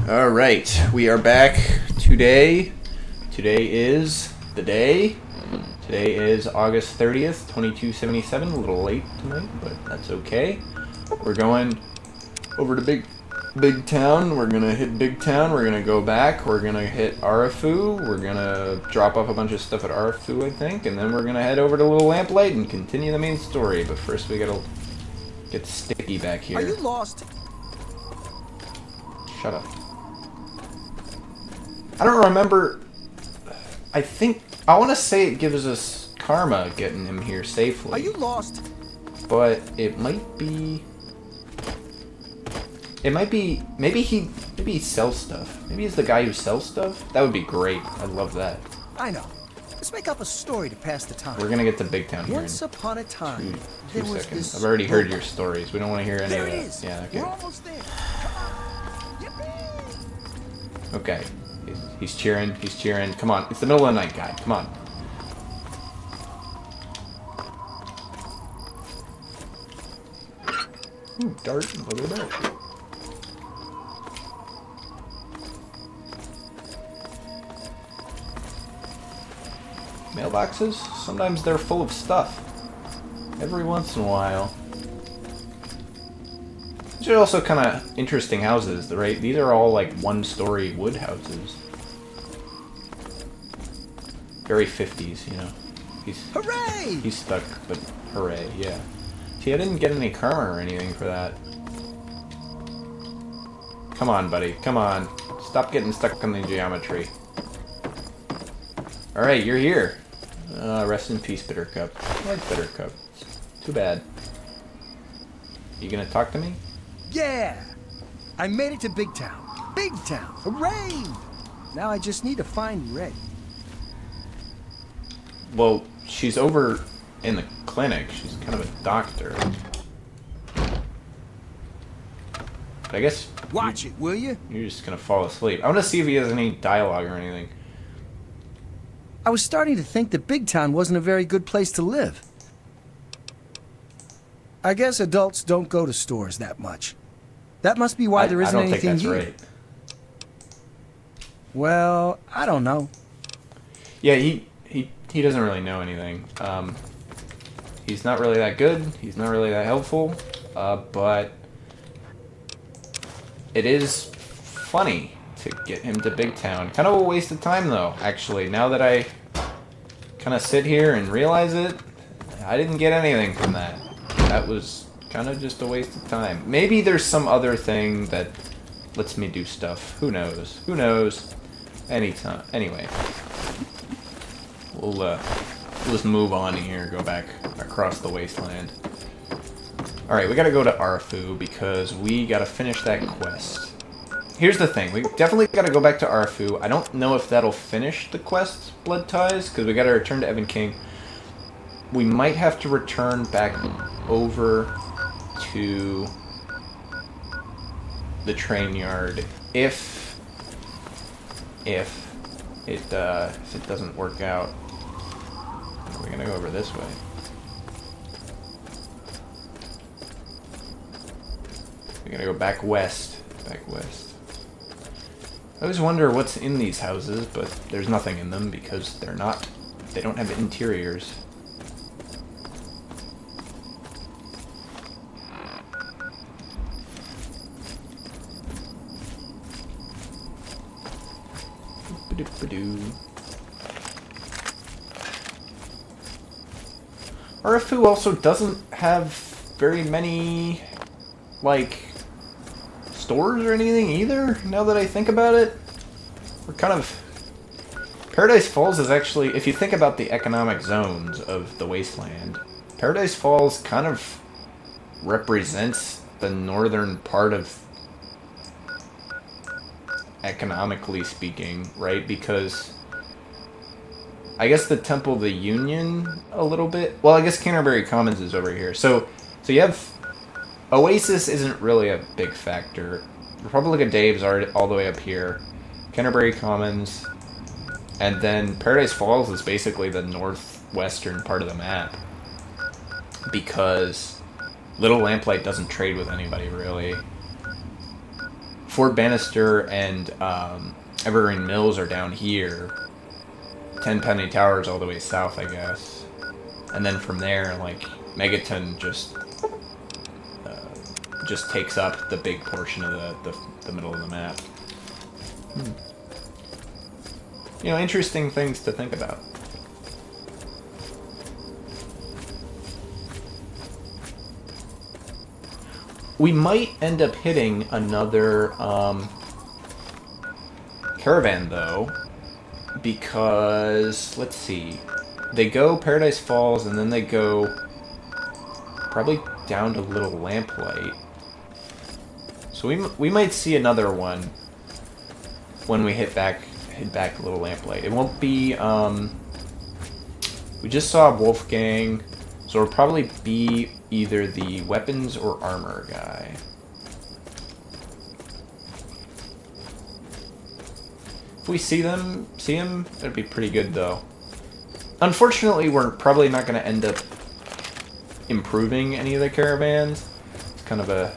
All right, we are back today. Today is the day. Today is August 30th, 2277. A little late tonight, but that's okay. We're going over to Big Town. We're gonna hit Big Town. We're gonna go back. We're gonna hit Arafu. We're gonna drop off a bunch of stuff at Arafu, I think, and then we're gonna head over to Little Lamplight and continue the main story. But first, we gotta get Sticky back here. Are you lost? Shut up. I don't remember. I want to say it gives us karma getting him here safely. Are you lost? But it might be. Maybe he sells stuff. Maybe he's the guy who sells stuff. That would be great. I'd love that. I know. Let's make up a story to pass the time. We're gonna get to Big Town here Once upon a time, two there was seconds. this I've already heard your stories. We don't want to hear any There of it that. is. Yeah. Okay. We're almost there. Come on. Yippee! Okay. He's cheering. He's cheering. Come on. It's the middle of the night, guy. Come on. Ooh, dart. Look at that. Mailboxes? Sometimes they're full of stuff. Every once in a while. These are also kind of interesting houses, right? These are all like one-story wood houses. Very 50s, you know. Hooray! He's stuck, but hooray, yeah. See, I didn't get any karma or anything for that. Come on, buddy. Come on. Stop getting stuck on the geometry. Alright, you're here. Rest in peace, Bittercup. I like Bittercup. Too bad. You gonna talk to me? Yeah! I made it to Big Town. Big Town! Hooray! Now I just need to find Red. Well, she's over in the clinic. She's kind of a doctor. But I guess... Watch it, will you? You're just gonna fall asleep. I want to see if he has any dialogue or anything. I was starting to think that Big Town wasn't a very good place to live. I guess adults don't go to stores that much. That must be why there isn't anything here. I don't think that's right. Well, I don't know. Yeah, he doesn't really know anything. He's not really that good. He's not really that helpful. But it is funny to get him to Big Town. Kind of a waste of time, though, actually. Now that I kind of sit here and realize it, I didn't get anything from that. That was kind of just a waste of time. Maybe there's some other thing that lets me do stuff. Who knows? Who knows? Anytime. Anyway. We'll just move on here, go back across the wasteland. Alright, we gotta go to Arafu because we gotta finish that quest. Here's the thing, we definitely gotta go back to Arafu. I don't know if that'll finish the quest, Blood Ties, because we gotta return to Evan King. We might have to return back over to the train yard if it doesn't work out. We're gonna go over this way. We're gonna go back west. Back west. I always wonder what's in these houses, but there's nothing in them because they don't have interiors. Arafu also doesn't have very many, like, stores or anything either, now that I think about it. We're kind of... Paradise Falls is actually, if you think about the economic zones of the wasteland, Paradise Falls kind of represents the northern part of, economically speaking, right? Because I guess the Temple of the Union a little bit. Well, I guess Canterbury Commons is over here. So you have Oasis isn't really a big factor. Republic of Dave's are all the way up here. Canterbury Commons, and then Paradise Falls is basically the northwestern part of the map because Little Lamplight doesn't trade with anybody really. Fort Bannister and Evergreen Mills are down here. Tenpenny Tower's all the way south, I guess. And then from there, like, Megaton just takes up the big portion of the middle of the map. You know, interesting things to think about. We might end up hitting another caravan, though, because, let's see, they go Paradise Falls, and then they go probably down to Little Lamplight. So we might see another one when we head back to Little Lamplight. It won't be, we just saw Wolfgang, so it'll probably be either the weapons or armor guy. If we see him, that'd be pretty good, though. Unfortunately, we're probably not going to end up improving any of the caravans. It's kind of a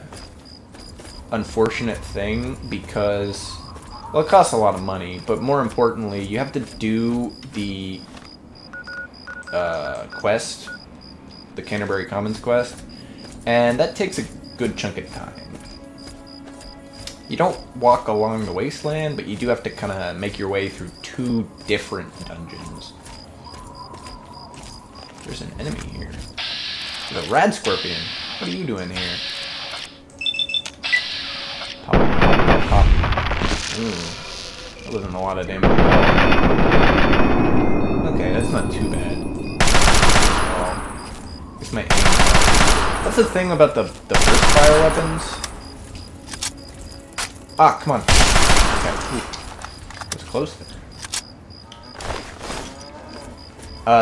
unfortunate thing because, well, it costs a lot of money, but more importantly, you have to do the quest, the Canterbury Commons quest, and that takes a good chunk of time. You don't walk along the wasteland, but you do have to kind of make your way through 2 different dungeons. There's an enemy here. There's a rad scorpion. What are you doing here? Pop, pop, pop. Ooh. That wasn't a lot of damage. Okay, that's not too bad. Oh. This might aim. That's the thing about the burst fire weapons. Ah, come on. Okay. Ooh. That was close there.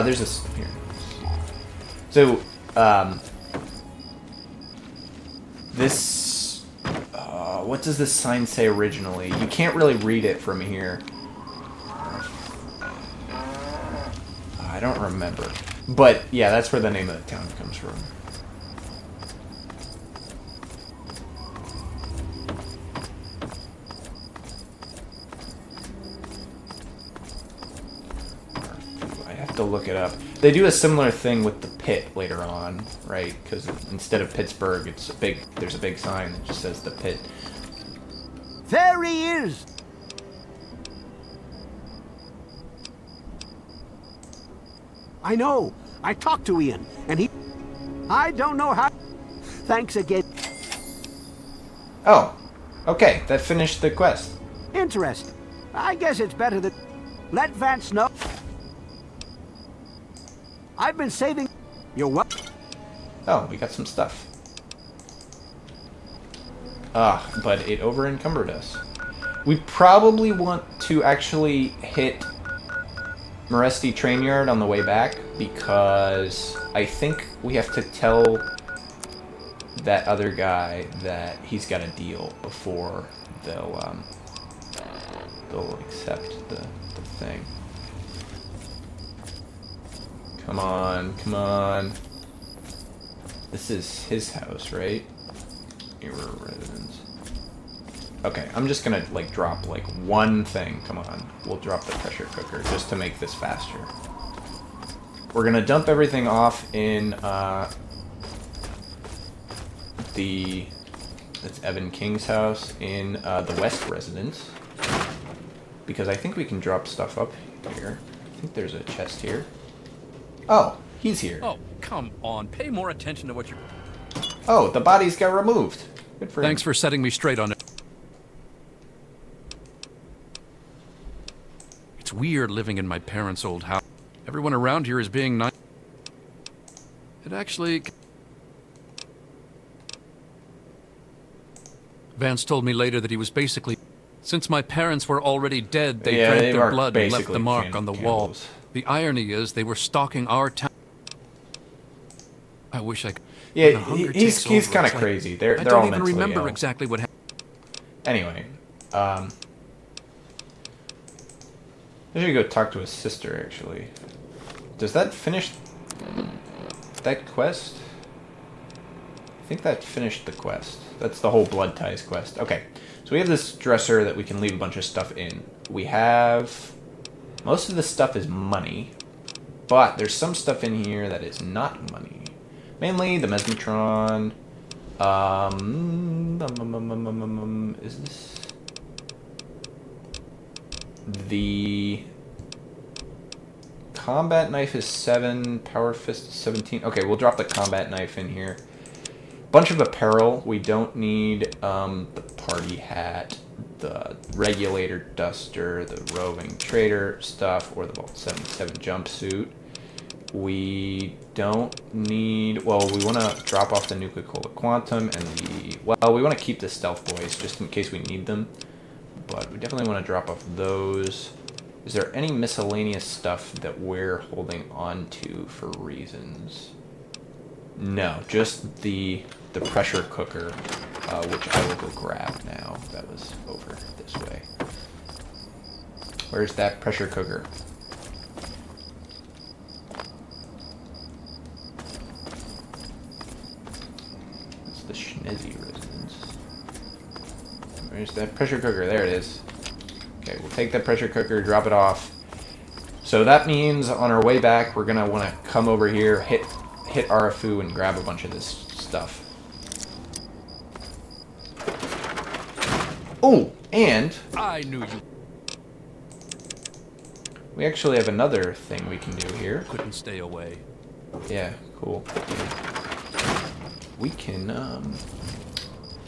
There's this here. So, this, what does this sign say originally? You can't really read it from here. I don't remember. But, yeah, that's where the name of the town comes from. I have to look it up. They do a similar thing with the pit later on, right? Because instead of Pittsburgh, there's a big sign that just says the pit. There he is! I know. I talked to Ian, and he... I don't know how... Thanks again. Oh, okay. That finished the quest. Interesting. I guess it's better that... Let Vance know. I've been saving... You're what? Oh, we got some stuff. But it over-encumbered us. We probably want to actually hit Moresti Train Yard on the way back, because I think we have to tell that other guy that he's got a deal before they'll accept the thing. Come on, come on. This is his house, right? Your residence. Okay, I'm just gonna, like, drop, like, one thing. Come on. We'll drop the pressure cooker just to make this faster. We're gonna dump everything off in, that's Evan King's house in, the West residence. Because I think we can drop stuff up here. I think there's a chest here. Oh, he's here. Oh, come on. Pay more attention to what you're... Oh, the bodies got removed. Good for him. Thanks for setting me straight on it. It's weird living in my parents' old house. Everyone around here is being nice. It actually... Vance told me later that he was basically... Since my parents were already dead, they drank their blood and left the mark on the wall. The irony is they were stalking our town. I wish I could... Yeah, he's kind of crazy. They're all mentally I don't even remember exactly what happened. Anyway, I should go talk to his sister, actually. Does that finish that quest? think that finished the quest. That's the whole Blood Ties quest. Okay, so we have this dresser that we can leave a bunch of stuff in. We have... most of the stuff is money, but there's some stuff in here that is not money. Mainly the Mesmetron. Is this... the... combat knife is 7, power fist is 17. Okay, we'll drop the combat knife in here. Bunch of apparel. We don't need the party hat, the regulator duster, the roving trader stuff, or the Vault 77 jumpsuit. We don't need... well, we want to drop off the Nuka-Cola Quantum and the... well, we want to keep the stealth boys just in case we need them. But we definitely want to drop off those. Is there any miscellaneous stuff that we're holding on to for reasons? No, just the pressure cooker, which I will go grab now. That was over this way. Where's that pressure cooker? That's the Schnezzy residence. Where's that pressure cooker? There it is. Okay, we'll take that pressure cooker, drop it off. So that means on our way back, we're gonna want to come over here, hit Arafu, and grab a bunch of this stuff. Oh, and I knew you we actually have another thing we can do here. couldn't stay away. Yeah, cool. We can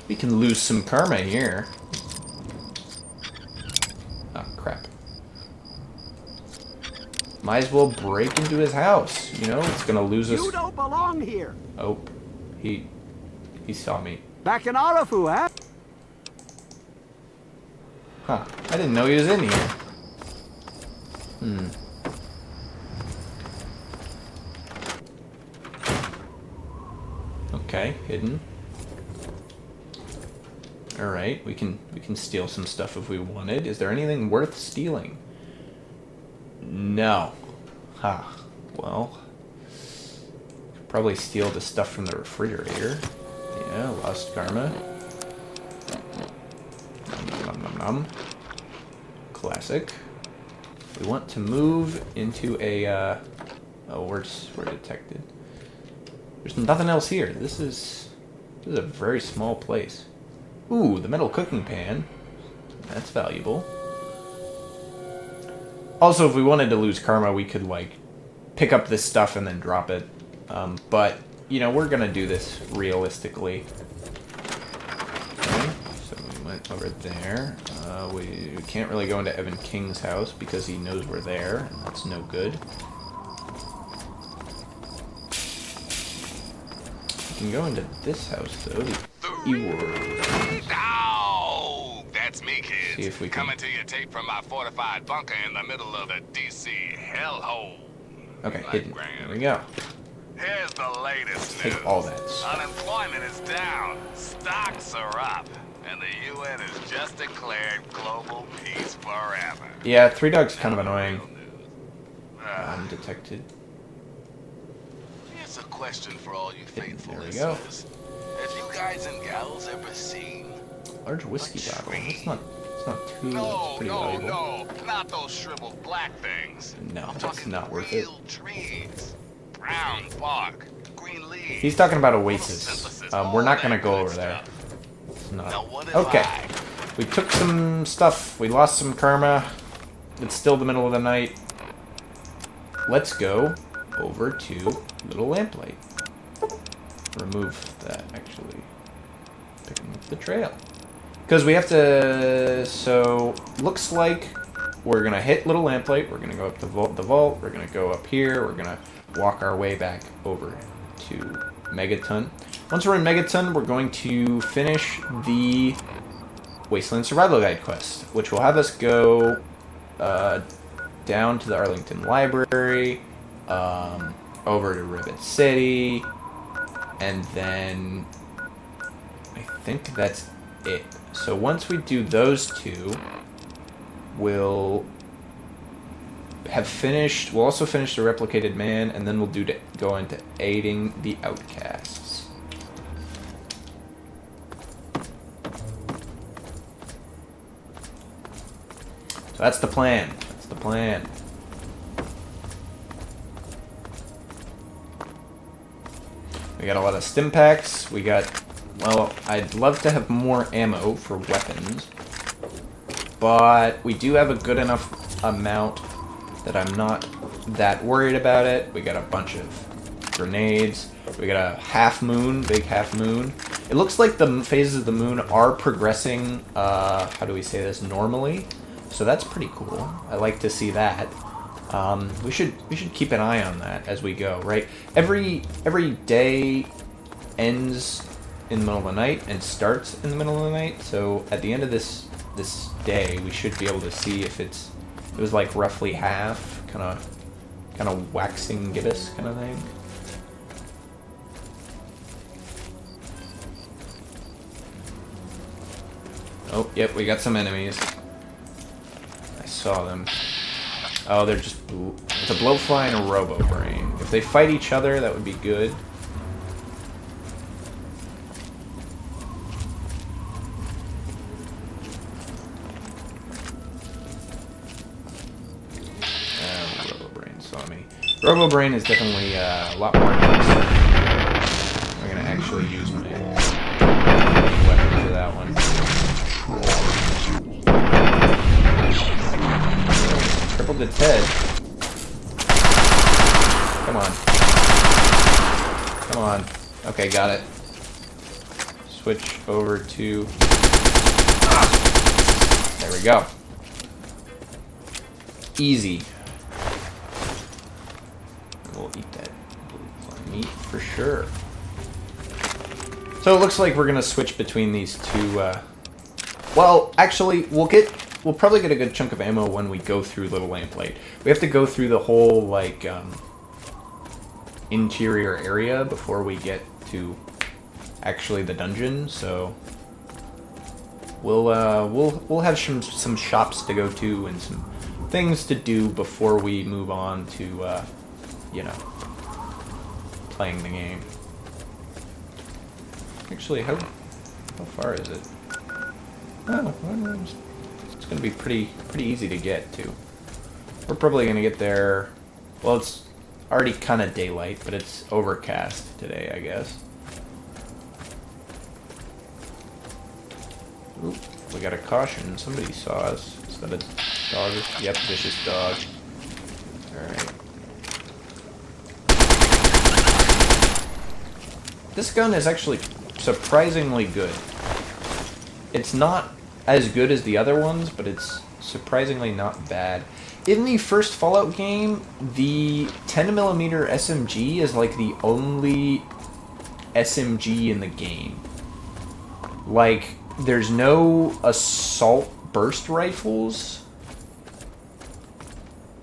lose some karma here. Oh, crap. Might as well break into his house. You know, it's gonna lose us. You don't belong here. Oh, he saw me. Back in Arafu, huh? Huh. I didn't know he was in here. Okay, hidden. Alright, we can steal some stuff if we wanted. Is there anything worth stealing? No. Ha. Well, could probably steal the stuff from the refrigerator. Yeah, lost karma. Nom, nom, nom. Classic. We want to move into a, oh, we're detected. There's nothing else here. This is a very small place. Ooh, the metal cooking pan. That's valuable. Also, if we wanted to lose karma, we could, like, pick up this stuff and then drop it. But, you know, we're gonna do this realistically. Okay, so we went over there. We can't really go into Evan King's house because he knows we're there, and that's no good. We can go into this house, though, the E-Word. Oh, that's me, kids. See if we can... coming to you tape from my fortified bunker in the middle of the DC hellhole. Okay, hidden. There we go. Here's the latest Take news. all that. Unemployment is down, stocks are up, and the UN has just declared global peace forever. Yeah, Three Dog's kind of annoying. Undetected. Here's a question for all you faithful There we go. listeners. Have you guys and gals ever seen Large whiskey bottle. It's not too. No, It's pretty no, valuable. no, not those shriveled black things. No, I'm that's talking not worth it. real trees, brown bark, green leaves. He's talking about Oasis. We're not gonna go over there. It's not. Now, what if Okay. I- We took some stuff. We lost some karma. It's still the middle of the night. Let's go over to Little Lamplight. Remove that, actually. Picking up the trail. Because we have to... So, looks like we're going to hit Little Lamplight. We're going to go up to the vault. We're going to go up here. We're going to walk our way back over to Megaton. Once we're in Megaton, we're going to finish the Wasteland Survival Guide quest, which will have us go down to the Arlington Library, over to Rivet City, and then I think that's it. So once we do those two, we'll have finished. We'll also finish the Replicated Man, and then we'll go into aiding the outcasts. that's the plan. That's the plan. We got a lot of stim packs. We got... Well, I'd love to have more ammo for weapons. But we do have a good enough amount that I'm not that worried about it. We got a bunch of grenades. We got a half moon, big half moon. It looks like the phases of the moon are progressing, how do we say this, normally. So that's pretty cool. I like to see that. We should keep an eye on that as we go, right? Every day ends in the middle of the night and starts in the middle of the night. So at the end of this day, we should be able to see if it was like roughly half, kind of waxing gibbous kind of thing. Oh, yep, we got some enemies. I saw them. Oh, they're just... It's a blowfly and a robo-brain. If they fight each other, that would be good. Robo-brain saw me. Robo-brain is definitely a lot more impressive. I'm going to actually use my weapon for that one. Crippled its head. Come on. Come on. Okay, got it. Switch over to... There we go. Easy. We'll eat that blue meat for sure. So it looks like we're gonna switch between these two. Well, actually, we'll probably get a good chunk of ammo when we go through Little Lamplight. We have to go through the whole like interior area before we get to actually the dungeon. So we'll have some shops to go to and some things to do before we move on to you know, playing the game. Actually, how far is it? Oh, it's gonna be pretty easy to get to. We're probably gonna get there. Well, it's already kind of daylight, but it's overcast today, I guess. Oop, we got a caution. Somebody saw us. Is that a dog? Yep, vicious dog. Alright. This gun is actually surprisingly good. It's not as good as the other ones, but it's surprisingly not bad. In the first Fallout game, the 10mm SMG is like the only SMG in the game. Like, there's no assault burst rifles.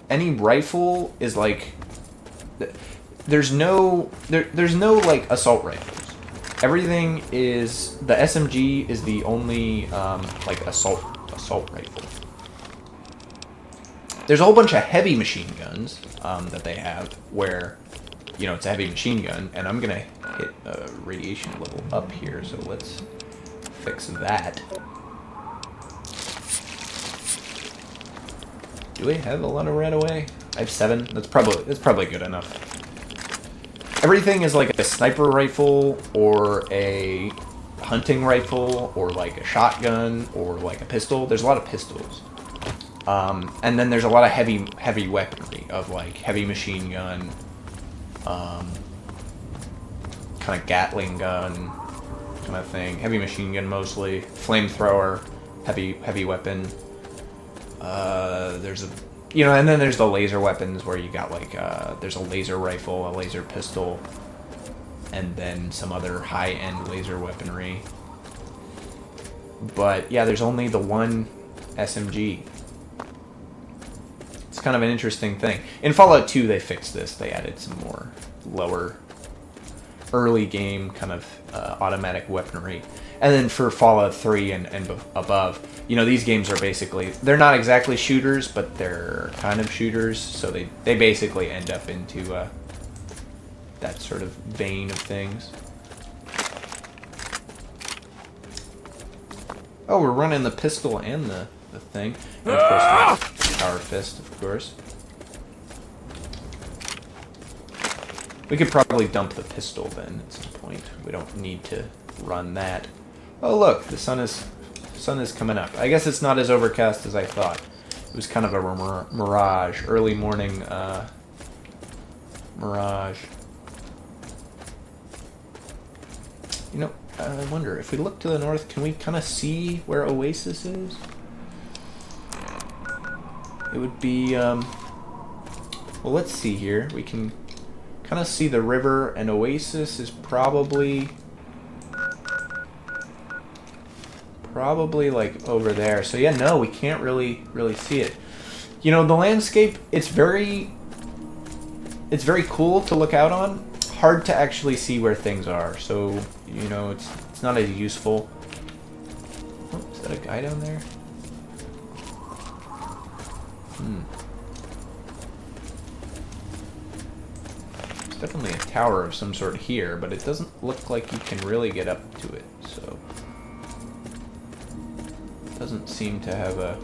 Any rifle is like... There's no like assault rifles. Everything is... The SMG is the only like assault rifle. There's a whole bunch of heavy machine guns that they have where, you know, it's a heavy machine gun, and I'm gonna hit a radiation level up here, so let's fix that. Do I have a lot of right away? I have 7. That's probably good enough. Everything is like a sniper rifle or a hunting rifle or like a shotgun or like a pistol. There's a lot of pistols. And then there's a lot of heavy weaponry of like heavy machine gun, kind of Gatling gun kind of thing. Heavy machine gun mostly. Flamethrower, heavy weapon. There's a, you know, and then there's the laser weapons where you got like, there's a laser rifle, a laser pistol, and then some other high-end laser weaponry. But yeah, there's only the one SMG. It's kind of an interesting thing. In Fallout 2, they fixed this. They added some more lower, early game kind of automatic weaponry. And then for Fallout 3 and above, you know, these games are basically, they're not exactly shooters, but they're kind of shooters. So they basically end up into that sort of vein of things. Oh, we're running the pistol and the the thing. And of course, Power Fist, of course. We could probably dump the pistol then at some point. We don't need to run that. Oh look, the sun is coming up. I guess it's not as overcast as I thought. It was kind of a mirage, early morning mirage. You know, I wonder, if we look to the north, can we kind of see where Oasis is? It would be, well, let's see here. We can kind of see the river, and Oasis is probably like over there. So yeah, no, we can't really see it. You know, the landscape, it's very cool to look out on. Hard to actually see where things are, so you know it's not as useful. Oh, is that a guy down there? There's definitely a tower of some sort here, but it doesn't look like you can really get up to it, so it doesn't seem to have a...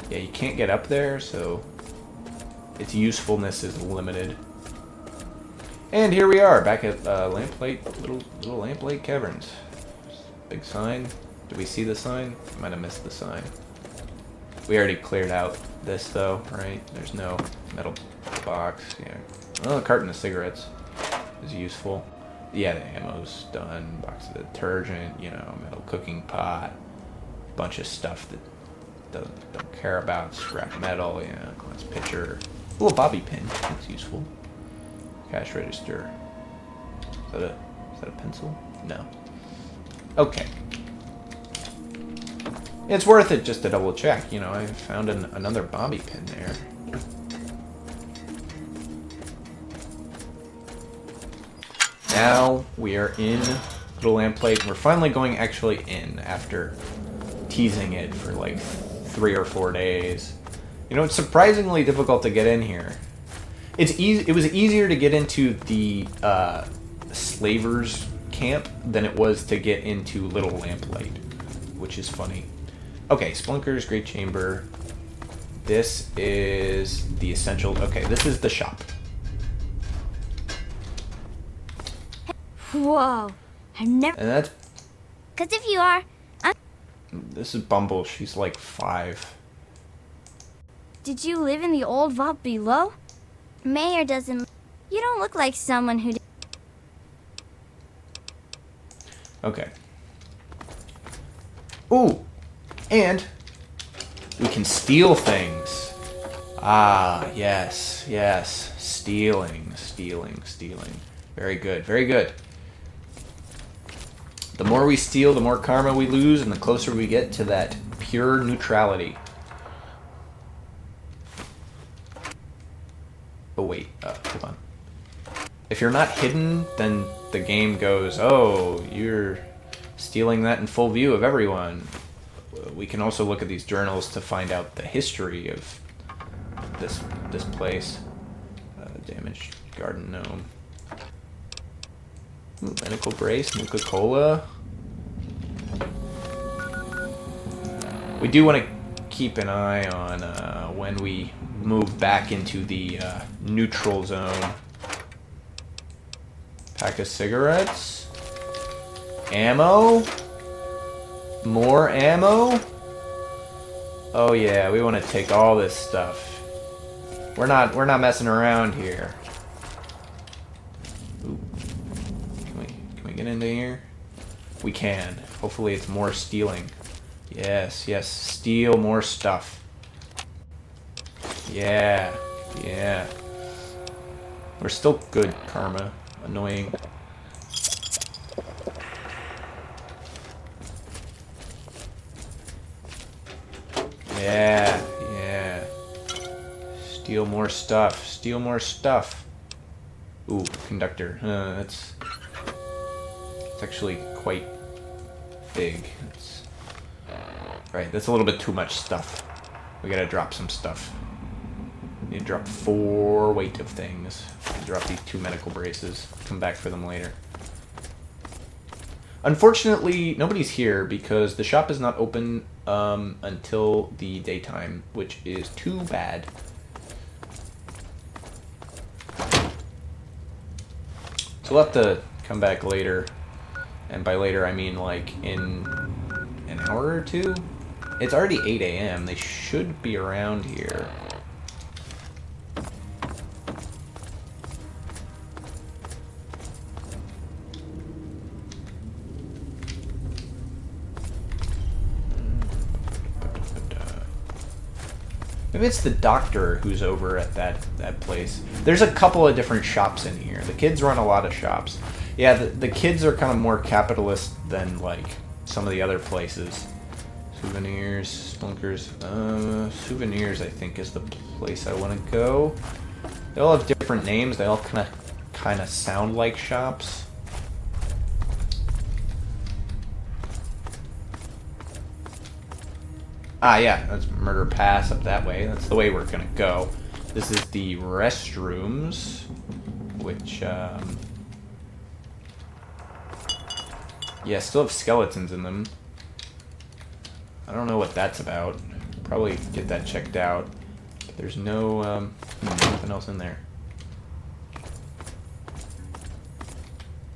Yeah, you can't get up there, so its usefulness is limited. And here we are, back at Lamplight, Little Lamplight Caverns. Big sign. Did we see the sign? Might have missed the sign. We already cleared out this though, right? There's no metal box. Yeah. Well, a carton of cigarettes is useful. Yeah, the ammo's done. Box of detergent. You know, metal cooking pot. Bunch of stuff that don't care about. Scrap metal. Yeah, glass pitcher. A little bobby pin. That's useful. Cash register. Is that a pencil? No. Okay. It's worth it just to double check. You know, I found another bobby pin there. Now we are in Little Lamplight, and we're finally going actually in after teasing it for like 3 or 4 days. You know, it's surprisingly difficult to get in here. It's easy. It was easier to get into the slavers camp than it was to get into Little Lamplight, which is funny. Okay, Splunker's Great Chamber. This is the essential. Okay, this is the shop. Whoa, I've never. And that's. Cause if you are, This is Bumble. She's like 5. Did you live in the old vault below? Mayor doesn't. You don't look like someone who. Okay. Ooh, and we can steal things. Ah, yes, yes. Stealing. Very good, very good. The more we steal, the more karma we lose, and the closer we get to that pure neutrality. Oh wait, hold on. If you're not hidden, then the game goes, oh, you're stealing that in full view of everyone. We can also look at these journals to find out the history of this place. Damaged garden gnome. Ooh, medical brace, Nuka-Cola. We do want to keep an eye on when we move back into the neutral zone. Pack of cigarettes. Ammo. More ammo. Oh yeah, we want to take all this stuff. We're not messing around here. Ooh. Can we get into here? We can. Hopefully it's more stealing. Yes, yes, steal more stuff. Yeah, yeah. We're still good, karma. Annoying. Yeah, yeah. Steal more stuff. Steal more stuff. Ooh, conductor. That's actually quite big. Right, that's a little bit too much stuff. We gotta drop some stuff. Need to drop 4 weight of things. Drop these 2 medical braces. Come back for them later. Unfortunately, nobody's here because the shop is not open until the daytime, which is too bad. So we'll have to come back later, and by later I mean like in an hour or two. It's already 8 a.m. They should be around here. Maybe it's the doctor who's over at that place. There's a couple of different shops in here. The kids run a lot of shops. Yeah, the kids are kind of more capitalist than like some of the other places. Souvenirs, Splunkers. Souvenirs, I think, is the place I want to go. They all have different names. They all kind of sound like shops. Ah, yeah, that's Murder Pass up that way. That's the way we're gonna go. This is the restrooms, which, yeah, still have skeletons in them. I don't know what that's about. Probably get that checked out. But there's no, nothing else in there.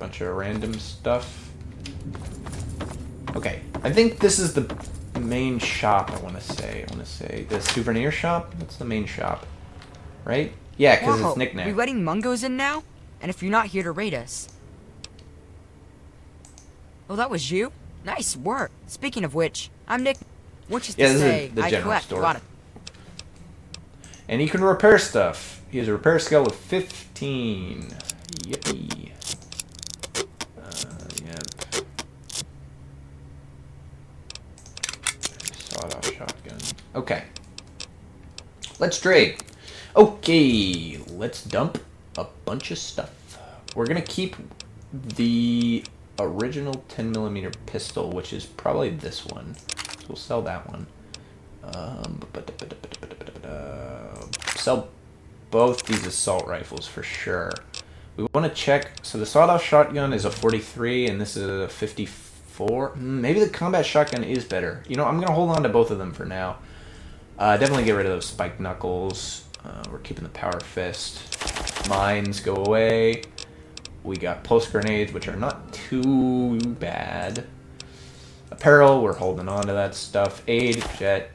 Bunch of random stuff. Okay, I think this is the main shop, I want to say. The souvenir shop? That's the main shop. Right? Yeah, because it's knick-knack. Are we letting Mungos in now? And if you're not here to raid us? Oh, that was you? Nice work. Speaking of which, I'm Nick. Which is to say, the I general collect store. a lot of... And he can repair stuff. He has a repair skill of 15. Yippee. Yep. Sawed-off shotgun. Okay. Let's trade. Okay, let's dump a bunch of stuff. We're gonna keep the original 10mm pistol, which is probably this one. So we'll sell that one. Sell both these assault rifles for sure. We want to check. So the sawed-off shotgun is a 43, and this is a 54. Maybe the combat shotgun is better. You know, I'm gonna hold on to both of them for now. Definitely get rid of those spiked knuckles. We're keeping the power fist. Mines go away. We got pulse grenades, which are not too bad. Apparel, we're holding on to that stuff. Aid, jet,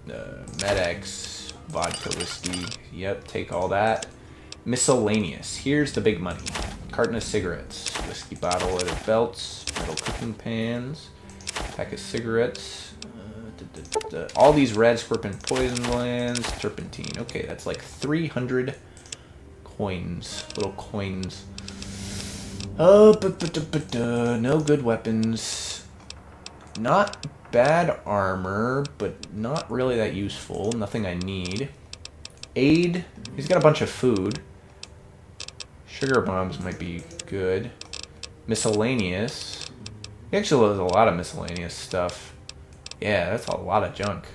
Med-X, vodka, whiskey. Yep, take all that. Miscellaneous. Here's the big money. Carton of cigarettes, whiskey bottle, leather belts, metal cooking pans, pack of cigarettes. All these red scorpion poison glands, turpentine. Okay, that's like 300 coins, little coins. Oh, no good weapons. Not bad armor, but not really that useful. Nothing I need. Aid. He's got a bunch of food. Sugar bombs might be good. Miscellaneous. He actually has a lot of miscellaneous stuff. Yeah, that's a lot of junk.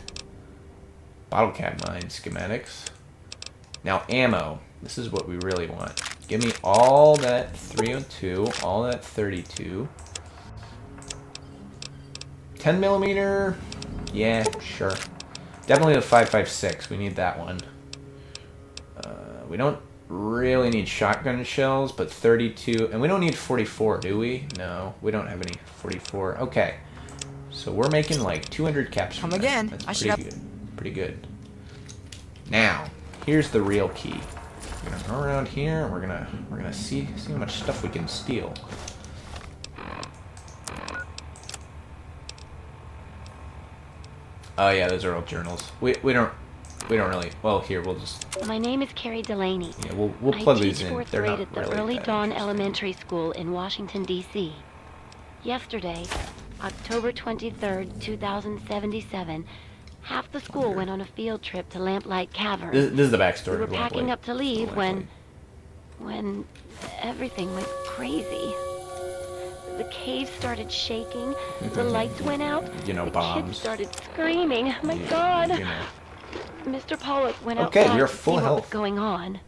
Bottle cap mine schematics. Now ammo. This is what we really want. Give me all that 302, all that 32. 10mm. Yeah, sure. Definitely the 5.56. We need that one. We don't really need shotgun shells, but 32, and we don't need 44, do we? No, we don't have any 44. Okay. So we're making like 200 caps from Come again. That's pretty good. Pretty good. Now, here's the real key. We're gonna go around here and we're gonna see how much stuff we can steal. Oh yeah, those are all journals. We don't really. Well, here we'll just. My name is Carrie Delaney. Yeah, we'll plug these in. I teach 4th They're grade not at the really Early that Dawn interesting. Elementary School in Washington, D.C. Yesterday, October 23rd, 2077, half the school went on a field trip to Lamplight Cavern. This is the backstory. We were of packing Lamplight. up to leave when everything went crazy. The cave started shaking, the lights went out, You know, the bombs. kids started screaming. My God! You know. Mr. Pollock went Okay, outside you're to full see of what health. was going on.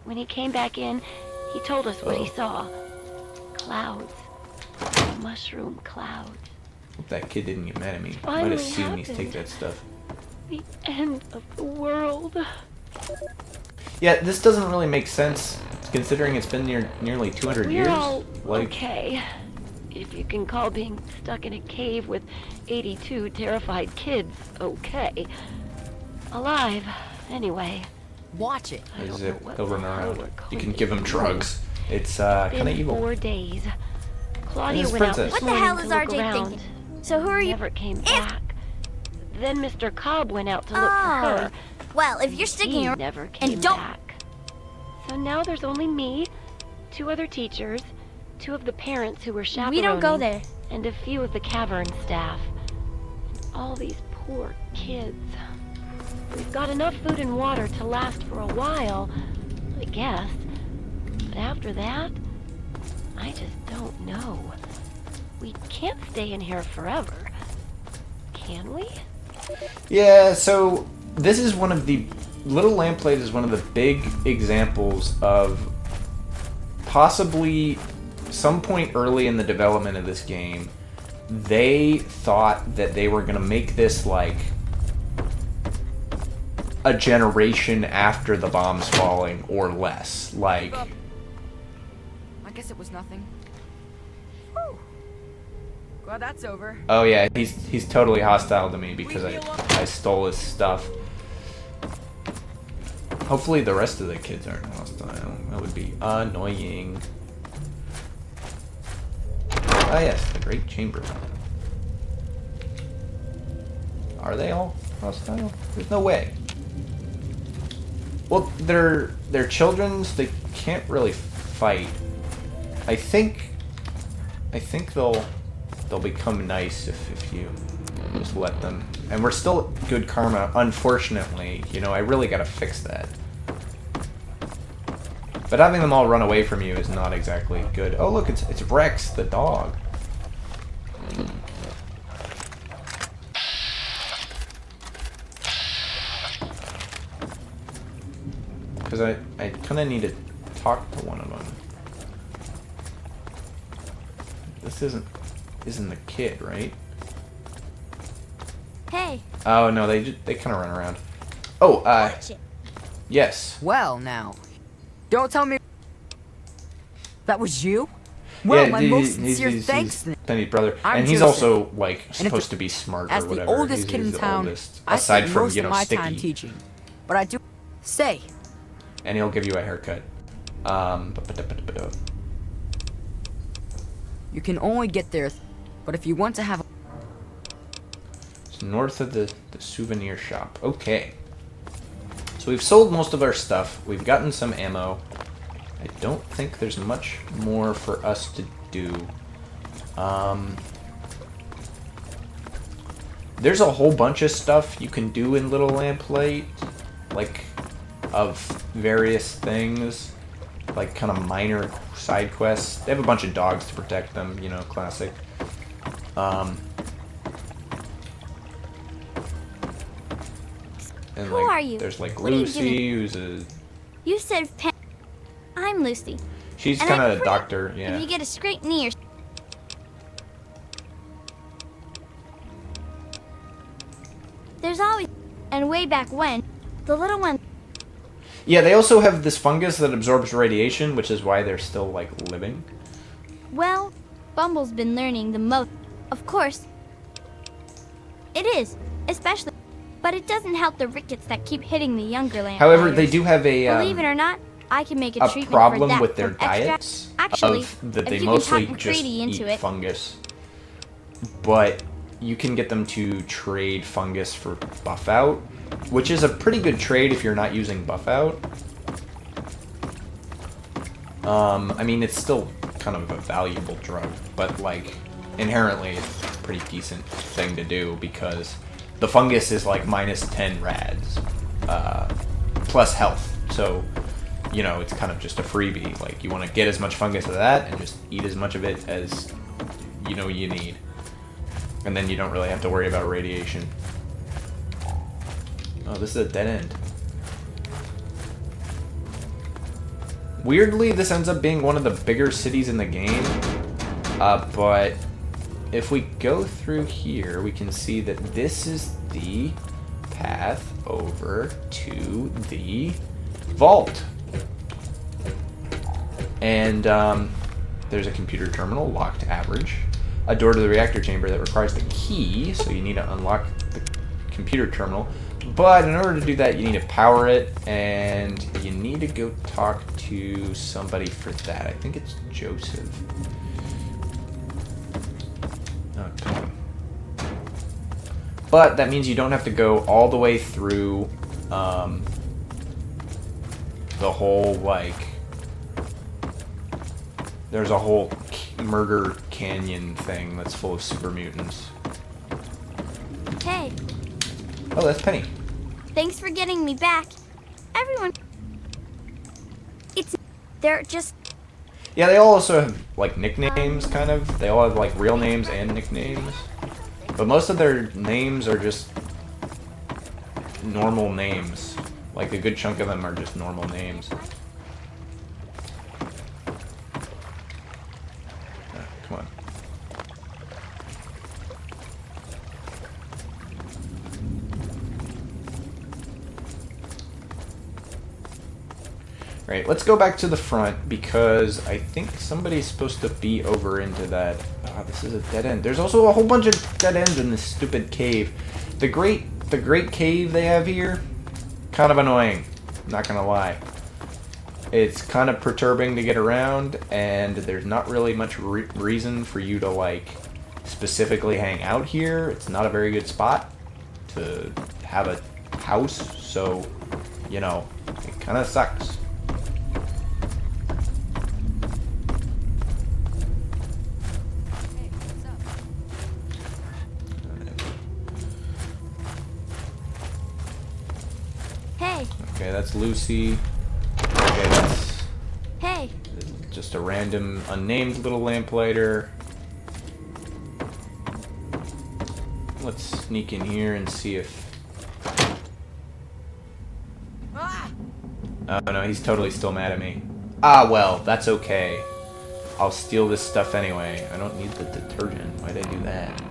When he came back in, he told us what he saw. Clouds. Mushroom clouds. Hope that kid didn't get mad at me. Finally Might have seen me happened. take that stuff. The end of the world. Yeah, this doesn't really make sense, considering it's been nearly 200 We're years. all Like, okay. If you can call being stuck in a cave with 82 terrified kids okay. Alive, anyway. Watch it. I is don't know it? what They'll run the hell around. we're You going can to give them do. drugs. It's kind of Been evil. 4 days. Claudia This went out princess. this What the morning hell to is look RJ around. thinking? So who are you? Never came back. Then Mr. Cobb went out to look for Oh. her. Well, if you're sticking He around, never came don't- back. So now there's only me, 2 other teachers, 2 of the parents who were chaperoning, we don't go there. and a few of the cavern staff. All these poor kids. We've got enough food and water to last for a while, I guess. But after that, I just don't know. We can't stay in here forever. Can we? Yeah, so this is one of the... Little Lamplight is one of the big examples of possibly some point early in the development of this game, they thought that they were going to make this like a generation after the bombs falling or less. Like, I guess it was nothing. Whew. Glad that's over. oh yeah, he's totally hostile to me because I stole his stuff. Hopefully the rest of the kids aren't hostile. That would be annoying. Ah yes, the Great Chamber. Are they all hostile? There's no way. Well, they're children's. They can't really fight. I think they'll become nice if you just let them. And we're still good karma, unfortunately. You know, I really gotta fix that. But having them all run away from you is not exactly good. Oh look, it's Rex, the dog. Because I kind of need to talk to one of them. This isn't the kid, right? Hey, Oh no, they kind of run around. Oh, watch it. yes. Well, now. Don't tell me that was you? Well, Yeah, my most sincere thanks. He's Penny's brother, I'm and he's Joseph. also like if supposed it- to be smart As or the whatever. oldest He's kid in the town, oldest, I aside spend from most of my time Sticky, teaching. But I do say, and he'll give you a haircut. you can only get there, but if you want to have It's north of the souvenir shop. Okay. So we've sold most of our stuff. We've gotten some ammo. I don't think there's much more for us to do. There's a whole bunch of stuff you can do in Little Lamplight, like of various things, like kind of minor side quests. They have a bunch of dogs to protect them, you know, classic. And Who like, are you? there's like What are you Lucy, who's a... You said Pen. I'm Lucy. She's And kind I'm of a pretty- doctor, yeah. If you get a scraped knee or... There's always... And way back when, the little one... Yeah, they also have this fungus that absorbs radiation, which is why they're still, like, living. Well, Bumble's been learning the most. Of course. It is, especially... But it doesn't help the rickets that keep hitting the younger Lamplighters. However, they do have a, Believe it or not, I can make a a treatment problem for that with their from extract- diets. Actually, that if they you mostly can talk just McCready into eat it, fungus. But you can get them to trade fungus for buff out, which is a pretty good trade if you're not using buff out. I mean, it's still kind of a valuable drug, but like inherently it's a pretty decent thing to do because the fungus is like minus 10 rads plus health. So, you know, it's kind of just a freebie. Like, you want to get as much fungus of that and just eat as much of it as, you know, you need. And then you don't really have to worry about radiation. Oh, this is a dead end. Weirdly, this ends up being one of the bigger cities in the game. But if we go through here, we can see that this is the path over to the vault. And there's a computer terminal, locked average. A door to the reactor chamber that requires the key, so you need to unlock the computer terminal. But in order to do that, you need to power it, and you need to go talk to somebody for that. I think it's Joseph. Oh, come on. But that means you don't have to go all the way through the whole, like, there's a whole murder canyon thing that's full of super mutants. Hey. Oh, that's Penny. Thanks for getting me back. Everyone... They're just... Yeah, they all also have, like, nicknames, kind of. They all have, like, real names and nicknames. But most of their names are just normal names. Like, a good chunk of them are just normal names. Come on. Right, let's go back to the front because I think somebody's supposed to be over into that. Oh, this is a dead end. There's also a whole bunch of dead ends in this stupid cave. The great cave they have here, kind of annoying. Not gonna lie. It's kind of perturbing to get around, and there's not really much reason for you to, like, specifically hang out here. It's not a very good spot to have a house, so, you know, it kind of sucks. Hey. Okay, that's Lucy. Okay, that's... Hey. Just a random, unnamed little lamplighter. Let's sneak in here and see if... Oh no, he's totally still mad at me. Ah, well, that's okay. I'll steal this stuff anyway. I don't need the detergent. Why'd I do that?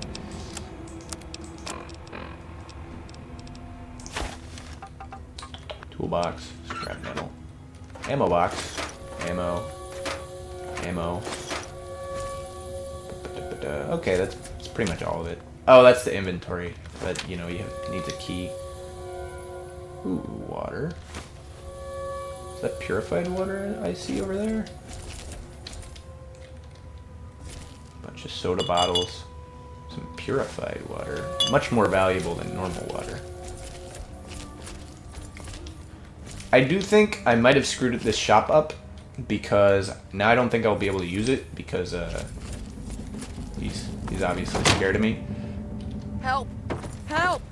Toolbox, scrap metal. Ammo box. Ammo. Ammo. Okay, that's pretty much all of it. Oh, that's the inventory. But, you know, you need a key. Ooh, water. Is that purified water I see over there? Bunch of soda bottles. Some purified water. Much more valuable than normal water. I do think I might have screwed this shop up because now I don't think I'll be able to use it because he's obviously scared of me. Help! Help!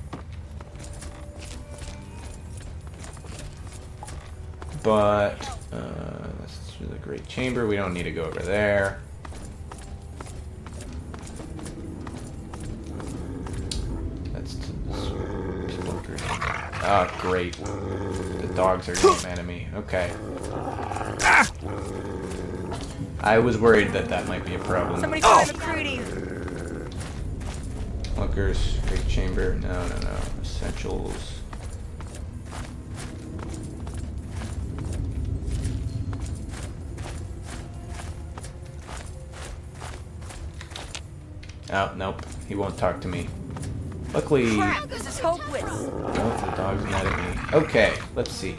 But that's through the great chamber. We don't need to go over there. That's to the... Oh, great. The dogs are getting mad at me. Okay. I was worried that might be a problem. Somebody find the crudies! Lookers, great chamber. No. Essentials. Oh, nope. He won't talk to me. Luckily... Crap, this is hopeless! Oh, the dog's mad at me. Okay, let's see.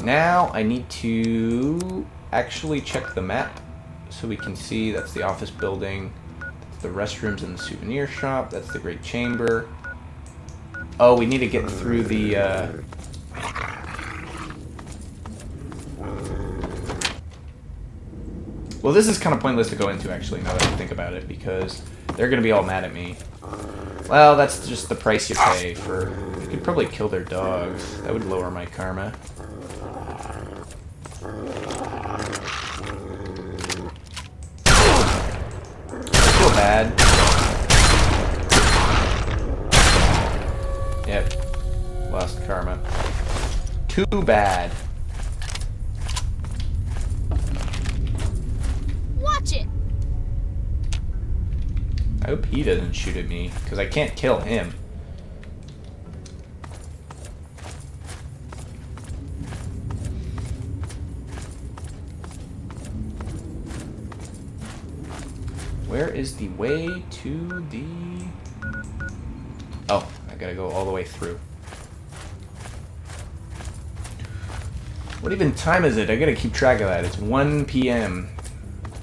Now I need to actually check the map so we can see that's the office building, that's the restrooms and the souvenir shop, that's the great chamber. Oh, we need to get through the... Well, this is kind of pointless to go into, actually, now that I think about it, because they're going to be all mad at me. Well, that's just the price you pay for... I could probably kill their dogs. That would lower my karma. I feel bad. Yep. Lost karma. Too bad. Watch it. I hope he doesn't shoot at me, because I can't kill him. Where is the way to the... Oh, I gotta go all the way through. What even time is it? I gotta keep track of that. It's 1 p.m.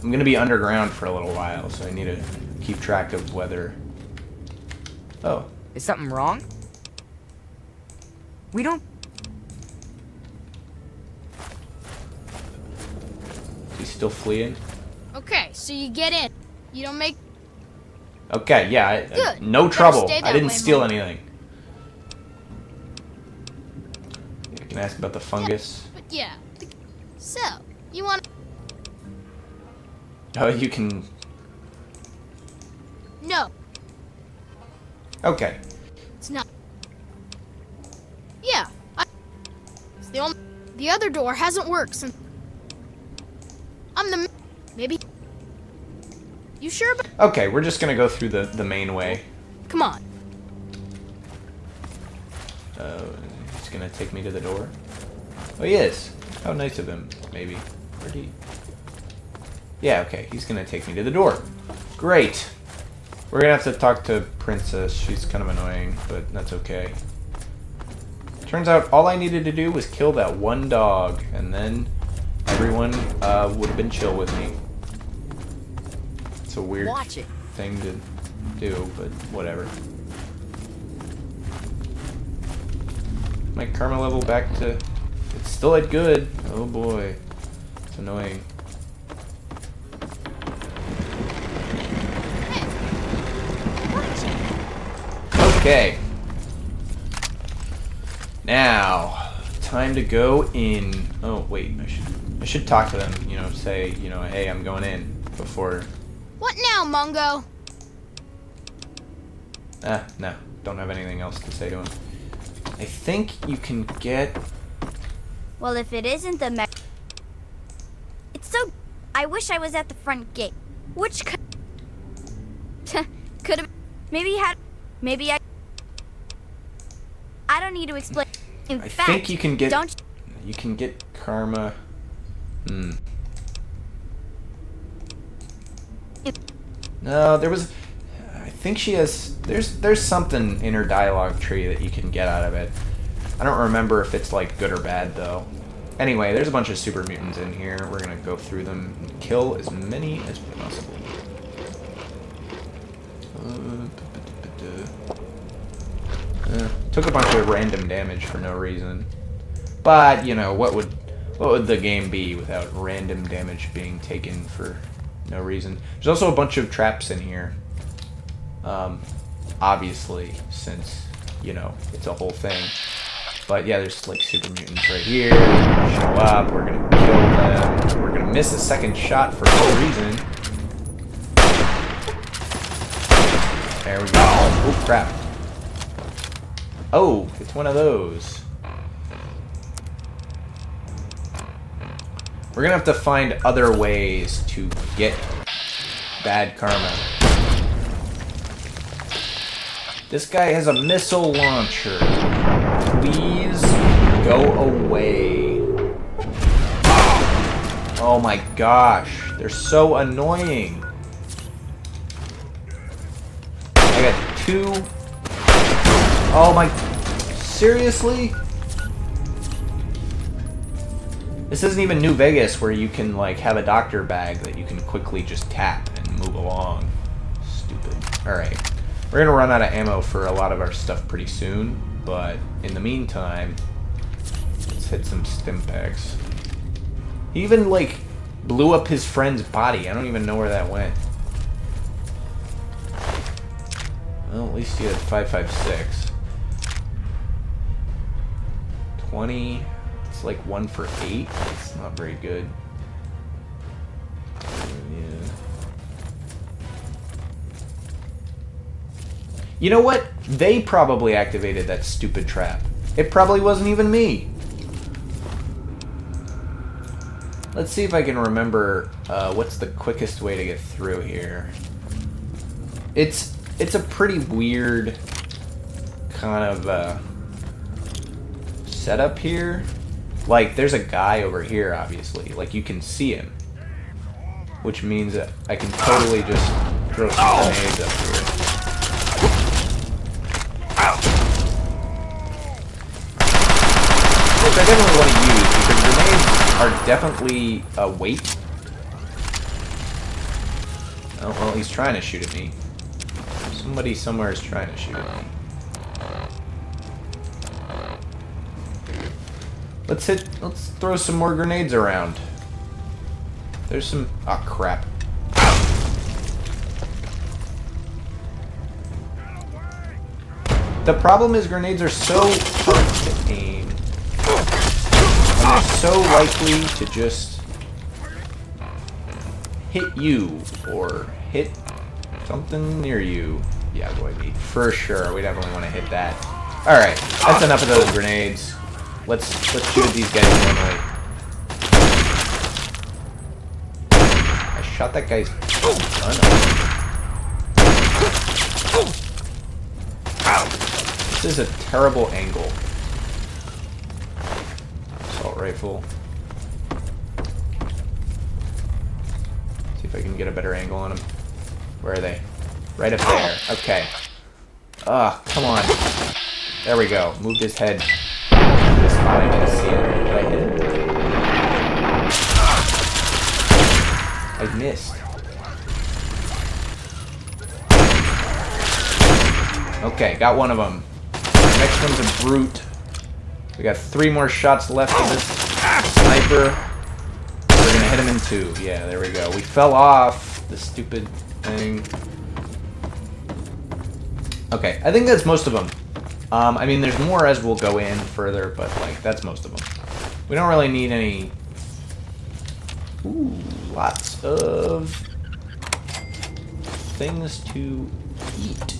I'm gonna be underground for a little while, so I need to keep track of whether... Oh. Is something wrong? We don't... Is he still fleeing? Okay, so you get in. You don't make... Okay, yeah, Good. no Better trouble. stay that I didn't way, steal Mom. anything. I can ask about the fungus. But yeah. So, you want... Oh, you can... No, Okay. it's not. Yeah, it's the only... The other door hasn't worked since... I'm the... Maybe... You sure about... Okay, we're just gonna go through the main way. Come on. He's gonna take me to the door. Oh, he is. How nice of him, maybe. Where'd he... Yeah, okay, he's gonna take me to the door. Great. We're gonna have to talk to Princess. She's kind of annoying, but that's okay. Turns out all I needed to do was kill that one dog, and then everyone would have been chill with me. It's a weird thing to do, but whatever. My karma level back to... It's still at good. Oh boy. It's annoying. Okay. Now, time to go in. Oh wait, I should talk to them. You know, say, you know, hey, I'm going in before. What now, Mungo? No, don't have anything else to say to him. I think you can get. Well, if it isn't the it's so... I wish I was at the front gate. Which could have... Maybe had... Maybe I don't need to explain. In I fact, think you can get... Don't... You can get karma... No, there was... I think she has... There's something in her dialogue tree that you can get out of it. I don't remember if it's, like, good or bad, though. Anyway, there's a bunch of super mutants in here. We're gonna go through them and kill as many as possible. Took a bunch of random damage for no reason. But, you know, what would the game be without random damage being taken for no reason? There's also a bunch of traps in here. Obviously, since, you know, it's a whole thing. But yeah, there's like super mutants right here. They're gonna show up. We're gonna kill them. We're gonna miss a second shot for no reason. There we go. Oh crap. Oh, it's one of those. We're gonna have to find other ways to get bad karma. This guy has a missile launcher. Please go away. Oh my gosh, they're so annoying. I got two. Oh my, seriously? This isn't even New Vegas where you can like have a doctor bag that you can quickly just tap and move along. Stupid. Alright. We're gonna run out of ammo for a lot of our stuff pretty soon, but in the meantime, let's hit some stim packs. He even like blew up his friend's body. I don't even know where that went. Well, at least he had 5.56. 20. It's like 1 for 8. It's not very good. Yeah. You know what? They probably activated that stupid trap. It probably wasn't even me. Let's see if I can remember what's the quickest way to get through here. It's a pretty weird kind of setup here. Like, there's a guy over here, obviously. Like, you can see him. Which means that I can totally just throw some grenades up here. Which I definitely want to use, because grenades are definitely a weight. Oh, well, he's trying to shoot at me. Somebody somewhere is trying to shoot at me. Let's throw some more grenades around. There's some... Oh, crap. The problem is grenades are so hard to aim. And they're so likely to just hit you or hit something near you. Yeah, boy, for sure. We definitely want to hit that. Alright, that's enough of those grenades. Let's shoot at these guys normally. I shot that guy's gun off. This is a terrible angle. Assault rifle. See if I can get a better angle on him. Where are they? Right up there. Okay. Ah, come on. There we go. Moved his head. This spot I didn't see it. Did I hit it? I missed. Okay, got one of them. Next one's a brute. We got 3 more shots left of this sniper. We're gonna hit him in 2. Yeah, there we go. We fell off the stupid thing. Okay, I think that's most of them. I mean, there's more as we'll go in further, but, like, that's most of them. We don't really need any... Ooh, lots of things to eat.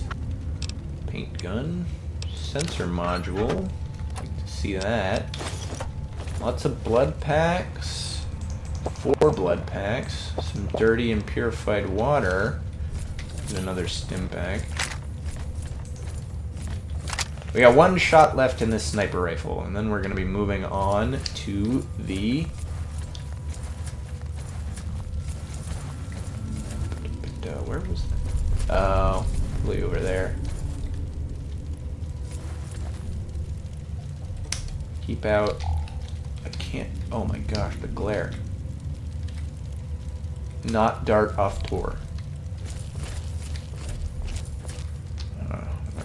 Paint gun. Sensor module. Like to see that. Lots of blood packs. 4 blood packs. Some dirty and purified water. And another stim pack. We got 1 shot left in this sniper rifle, and then we're going to be moving on to the... where was that? Oh, way over there. Keep out. I can't... Oh my gosh, the glare. Not dart off tour.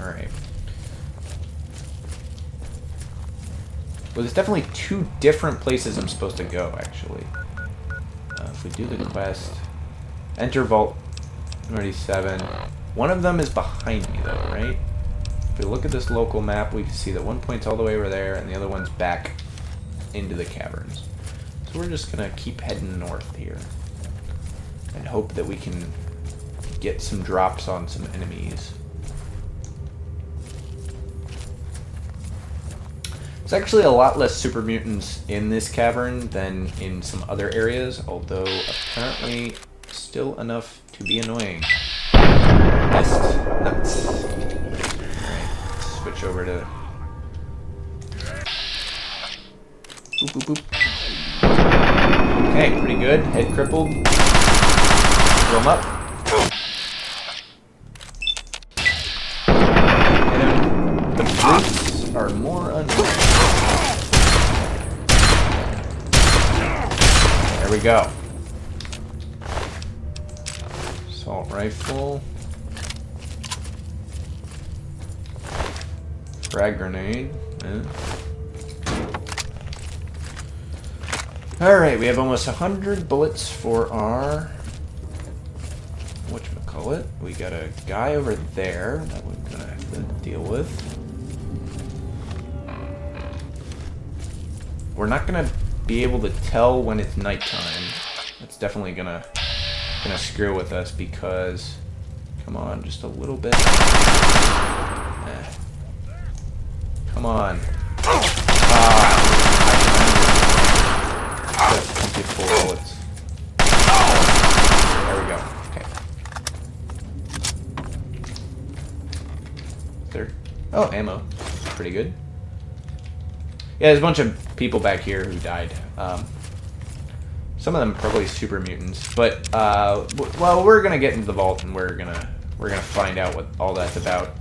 Alright. Well, there's definitely 2 different places I'm supposed to go, actually. If we do the quest... Enter Vault 37. One of them is behind me, though, right? If we look at this local map, we can see that one point's all the way over there, and the other one's back into the caverns. So we're just gonna keep heading north here. And hope that we can get some drops on some enemies. There's actually a lot less super mutants in this cavern than in some other areas, although apparently still enough to be annoying. Missed. Nuts. Alright, switch over to... Boop, boop, boop. Okay, pretty good. Head crippled. Throw him up. Hit him. The brutes are more annoying. There we go. Assault rifle. Frag grenade. Alright, we have almost 100 bullets for our... whatchamacallit. We got a guy over there that we're gonna have to deal with. We're not gonna be able to tell when it's nighttime. That's definitely gonna screw with us because... Come on, just a little bit. Come on. Get 4 bullets. There we go. Okay. Oh, ammo. Pretty good. Yeah, there's a bunch of people back here who died. Some of them probably super mutants, but well, we're gonna get into the vault and we're gonna find out what all that's about.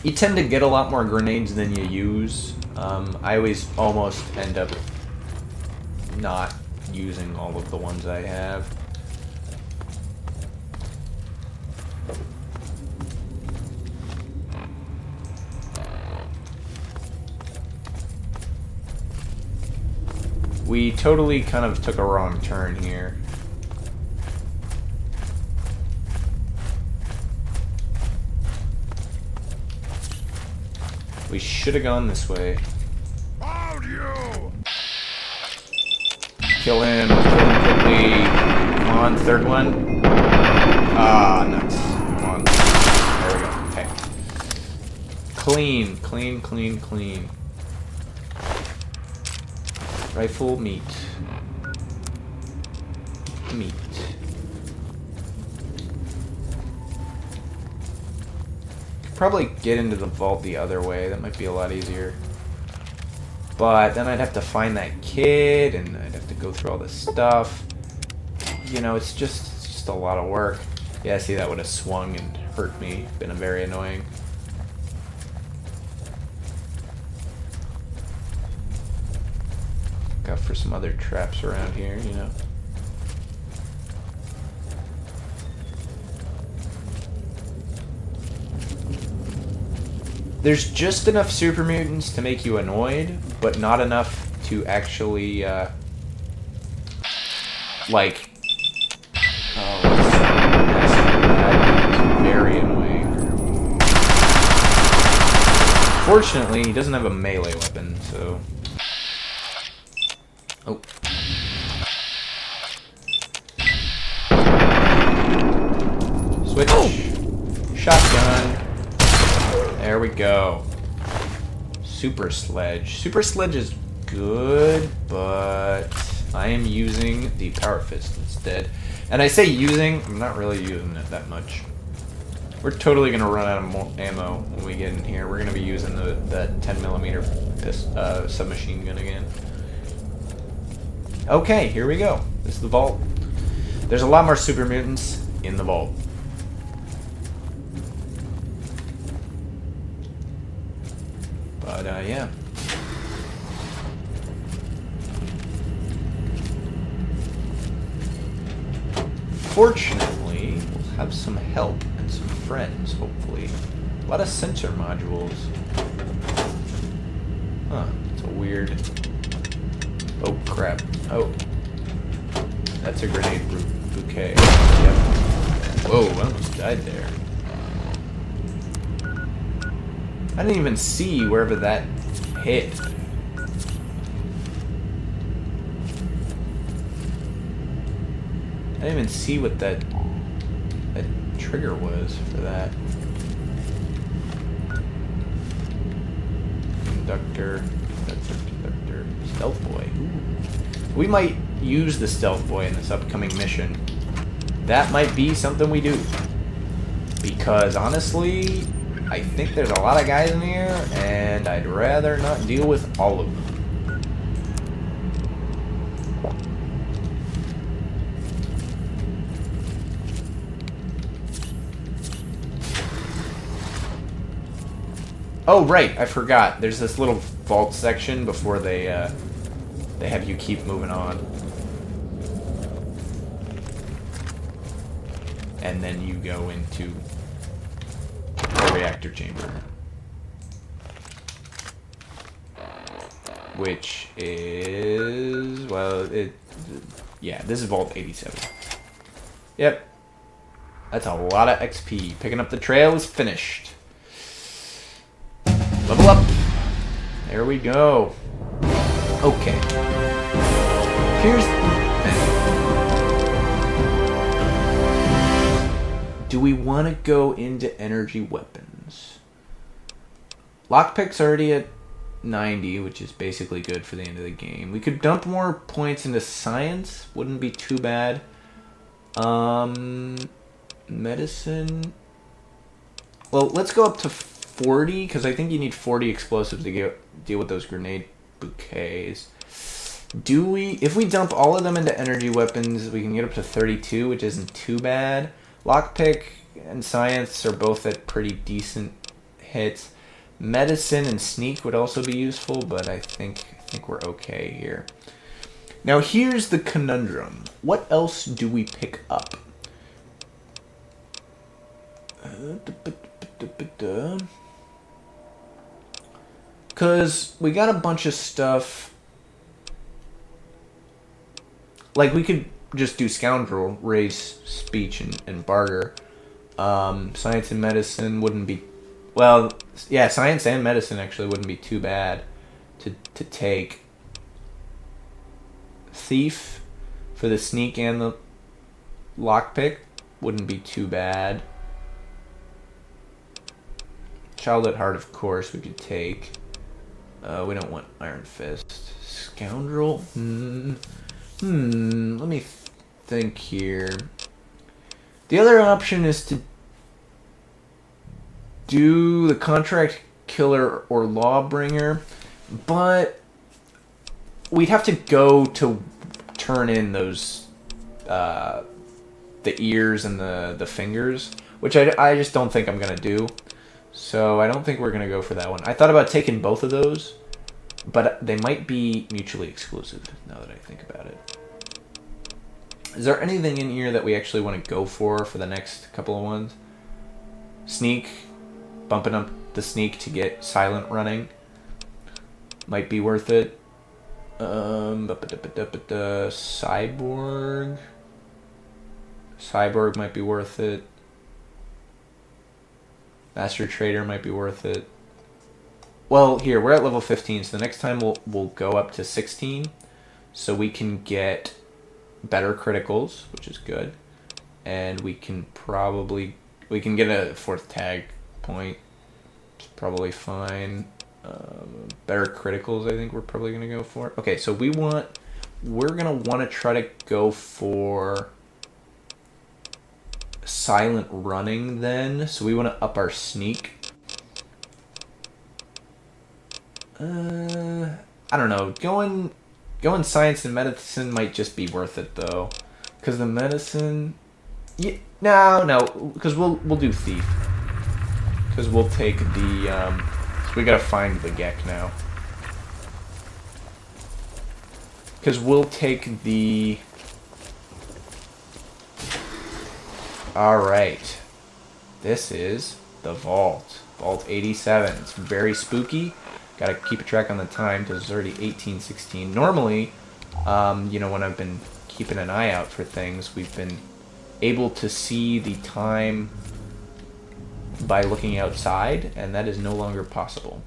You tend to get a lot more grenades than you use. I always almost end up not using all of the ones I have. We totally kind of took a wrong turn here. We should have gone this way. Kill him quickly. Come on, third one. Ah, nuts. Come on. There we go. Okay. Clean, clean, clean, clean. Rifle, meat. Meat. Could probably get into the vault the other way. That might be a lot easier. But then I'd have to find that kid, and I'd have to go through all this stuff. You know, it's just a lot of work. Yeah, see, that would have swung and hurt me. Been very annoying. Look out for some other traps around here, you know. There's just enough super mutants to make you annoyed, but not enough to actually, like, oh, that's very annoying. Fortunately, he doesn't have a melee weapon, so. Oh. Switch. Shotgun. There we go. Super Sledge. Super Sledge is good, but I am using the Power Fist instead. And I say using, I'm not really using it that much. We're totally going to run out of ammo when we get in here. We're going to be using that 10mm submachine gun again. Okay, here we go. This is the vault. There's a lot more super mutants in the vault. But, yeah. Fortunately, we'll have some help and some friends, hopefully. A lot of sensor modules. Huh, it's a weird... Oh, crap. Oh. That's a grenade bouquet. Yep. Whoa, I almost died there. I didn't even see wherever that hit. I didn't even see what that trigger was for that. Conductor, stealth boy. Ooh. We might use the stealth boy in this upcoming mission. That might be something we do. Because honestly, I think there's a lot of guys in here, and I'd rather not deal with all of them. Oh, right, I forgot. There's this little vault section before they have you keep moving on. And then you go into the reactor chamber. Which is, well, yeah, this is Vault 87. Yep. That's a lot of XP. Picking up the trail is finished. Level up. There we go. Okay. Here's the thing. Do we want to go into energy weapons? Lockpick's already at 90, which is basically good for the end of the game. We could dump more points into science. Wouldn't be too bad. Medicine. Well, let's go up to 40, because I think you need 40 explosives to deal with those grenade bouquets. If we dump all of them into energy weapons, we can get up to 32, which isn't too bad. Lockpick and science are both at pretty decent hits. Medicine and sneak would also be useful, but I think we're okay here. Now here's the conundrum. What else do we pick up? Because we got a bunch of stuff. Like, we could just do scoundrel, raise speech, and barter. Science and medicine wouldn't be... Well, yeah, science and medicine actually wouldn't be too bad to take. Thief for the sneak and the lockpick wouldn't be too bad. Child at heart, of course, we could take. We don't want Iron Fist. Scoundrel? Let me think here. The other option is to do the contract killer or lawbringer, but we'd have to go to turn in those the ears and the fingers, which I just don't think I'm gonna do. So I don't think we're gonna go for that one. I thought about taking both of those, but they might be mutually exclusive now that I think about it. Is there anything in here that we actually want to go for the next couple of ones? Sneak, bumping up the sneak to get silent running might be worth it. Cyborg might be worth it. Master Trader might be worth it. Well, here, we're at level 15, so the next time we'll go up to 16, so we can get better criticals, which is good. And we can get a 4th tag point. It's probably fine. Better criticals, I think we're probably going to go for. Okay, so we're going to want to try to go for silent running then. So we want to up our sneak. I don't know. Going science and medicine might just be worth it though, because the medicine. Yeah, no, because we'll do thief. Because we'll take the. So we gotta find the Gek now. Because we'll take the. All right. This is the vault. Vault 87. It's very spooky. Gotta keep a track on the time because it's already 18:16. Normally, when I've been keeping an eye out for things, we've been able to see the time by looking outside, and that is no longer possible.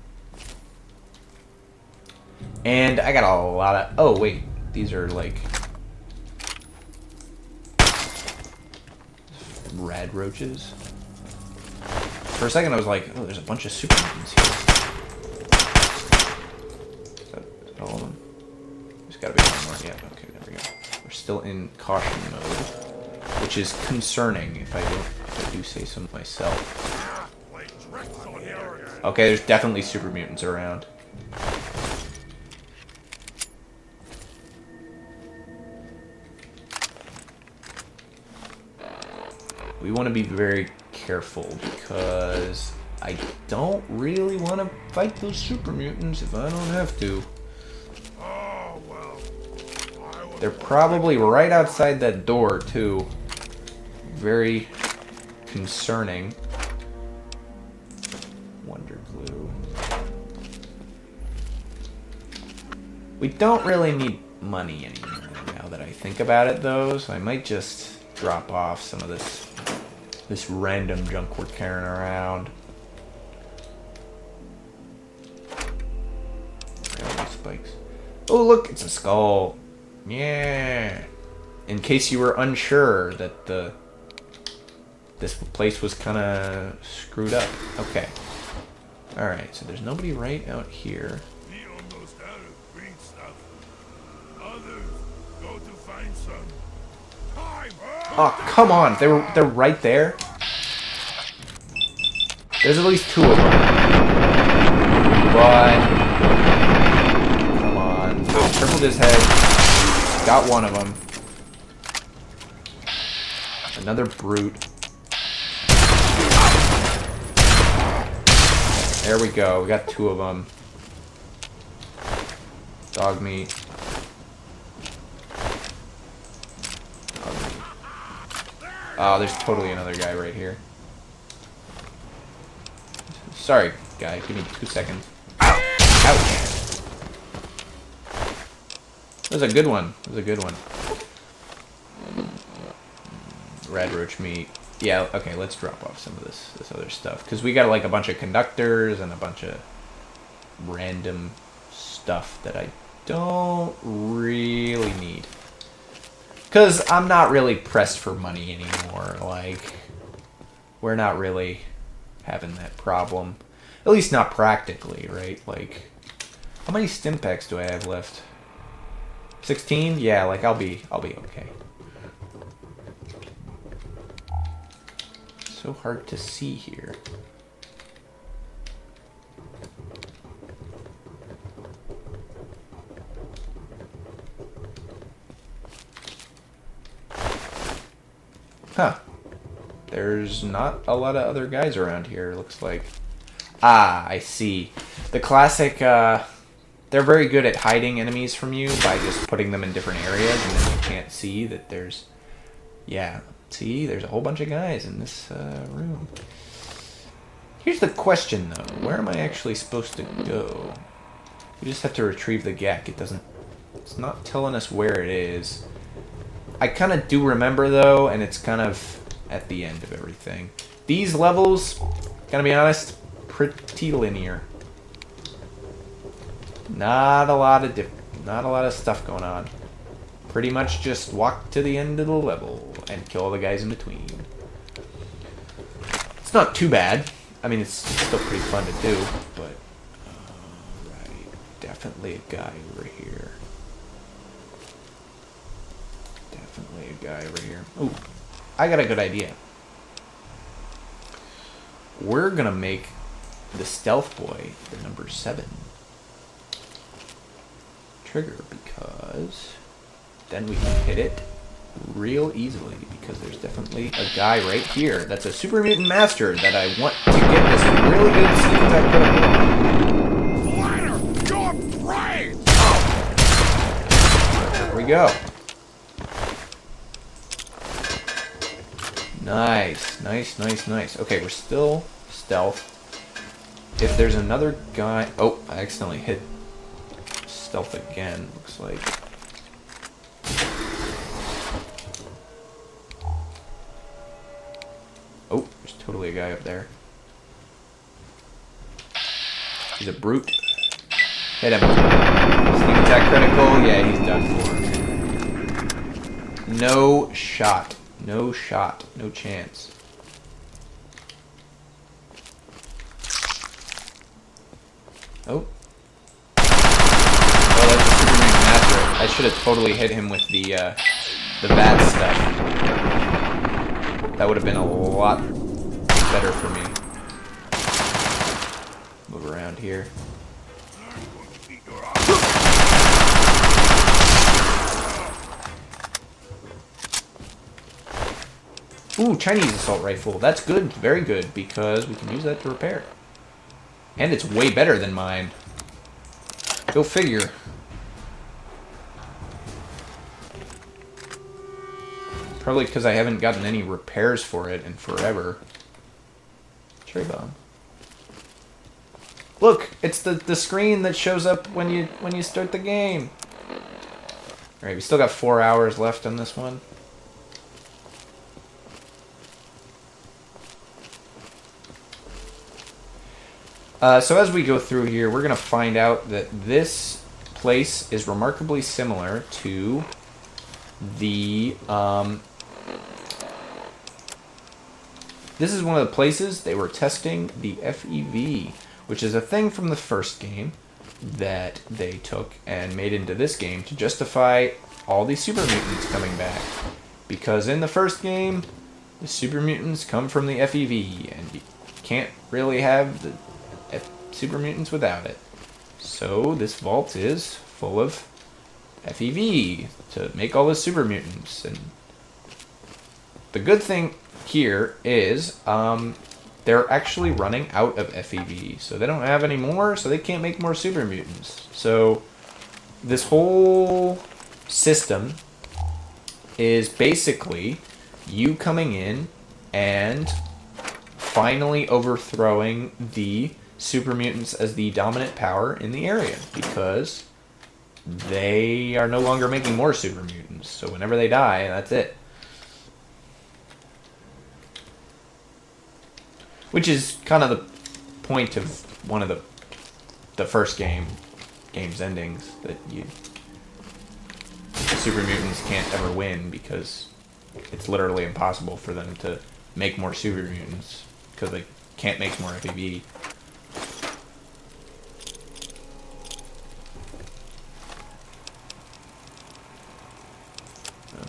And I got a lot of... Oh, wait. These are, like... rad roaches. For a second, I was like, oh, there's a bunch of super mutants here. Is that all of them? There's gotta be one more. Yeah, okay, there we go. We're still in caution mode, which is concerning, if I do say so myself. Okay, there's definitely super mutants around. We want to be very careful because I don't really want to fight those super mutants if I don't have to. They're probably right outside that door too. Very concerning. Wonder glue. We don't really need money anymore now that I think about it though, so I might just drop off some of this random junk we're carrying around. Spikes. Oh look, it's a skull. Yeah. In case you were unsure that this place was kind of screwed up. Okay. All right. So there's nobody right out here. Oh, come on. They're right there. There's at least 2 of them. But... come on. Tripled his head. Got one of them. Another brute. There we go. We got 2 of them. Dog meat. Dog meat. Oh, there's totally another guy right here. Sorry, guy. Give me 2 seconds. Ow! Ouch! That was a good one. That was a good one. Red roach meat. Yeah, okay, let's drop off some of this other stuff. Because we got like a bunch of conductors and a bunch of random stuff that I don't really need. Because I'm not really pressed for money anymore. Like, we're not really having that problem. At least not practically, right? Like, how many stim packs do I have left? 16? Yeah, like I'll be okay. So hard to see here. Huh. There's not a lot of other guys around here, looks like. Ah, I see. The classic, they're very good at hiding enemies from you by just putting them in different areas, and then you can't see that there's... Yeah, see, there's a whole bunch of guys in this room. Here's the question, though. Where am I actually supposed to go? We just have to retrieve the GAC. It's not telling us where it is. I kind of do remember, though, and it's kind of at the end of everything. These levels, gonna be honest, pretty linear. Not a lot of stuff going on. Pretty much just walk to the end of the level and kill all the guys in between. It's not too bad. I mean, it's still pretty fun to do, but right, definitely a guy over here. Definitely a guy over here. Ooh, I got a good idea. We're gonna make the stealth boy the number 7 trigger, because then we can hit it real easily, because there's definitely a guy right here that's a super mutant master that I want to get this really good sneak attack critical. Flatter your brains! Oh. There we go. Nice, nice, nice, nice. Okay, we're still stealth. If there's another guy... Oh, I accidentally hit stealth again, looks like. Oh, there's totally a guy up there. He's a brute. Hit him. Sneak attack critical. Yeah, he's done for. No shot. No shot. No chance. Oh. Oh, that's a Superman Master. I should have totally hit him with the bad stuff. That would have been a lot better for me. Move around here. Ooh, Chinese assault rifle. That's good. Very good, because we can use that to repair. And it's way better than mine. Go figure. Probably because I haven't gotten any repairs for it in forever. Cherry bomb. Look, it's the screen that shows up when you start the game. Alright, we still got 4 hours left on this one. So as we go through here, we're going to find out that this place is remarkably similar to the... this is one of the places they were testing the FEV, which is a thing from the first game that they took and made into this game to justify all these super mutants coming back. Because in the first game, the super mutants come from the FEV, and can't really have the super mutants without it. So this vault is full of FEV to make all the super mutants. And the good thing here is they're actually running out of FEV, so they don't have any more, so they can't make more super mutants. So this whole system is basically you coming in and finally overthrowing the super mutants as the dominant power in the area, because they are no longer making more super mutants. So whenever they die, that's it. Which is kind of the point of one of the first game's endings, that the super mutants can't ever win because it's literally impossible for them to make more super mutants because they can't make more FEV.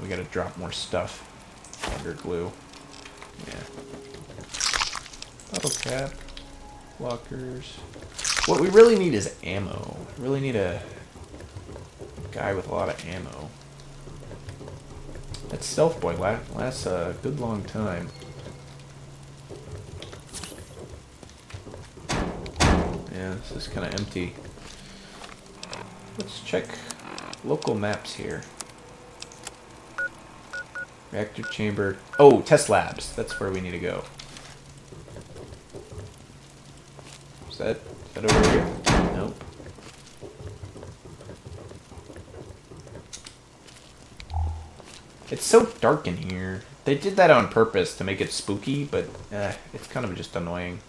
We gotta drop more stuff. Under glue. Yeah. Bottle cap. Lockers. What we really need is ammo. We really need a guy with a lot of ammo. That stealth boy lasts a good long time. Yeah, this is kind of empty. Let's check local maps here. Reactor chamber. Oh, test labs. That's where we need to go. Is that over here? Nope. It's so dark in here. They did that on purpose to make it spooky, but it's kind of just annoying.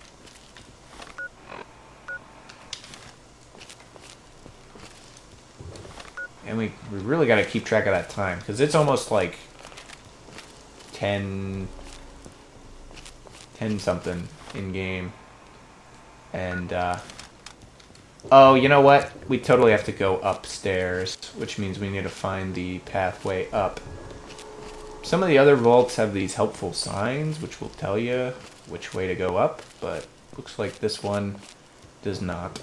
And we really got to keep track of that time, because it's almost like 10 something in game. And oh, you know what? We totally have to go upstairs, which means we need to find the pathway up. Some of the other vaults have these helpful signs, which will tell you which way to go up, but looks like this one does not.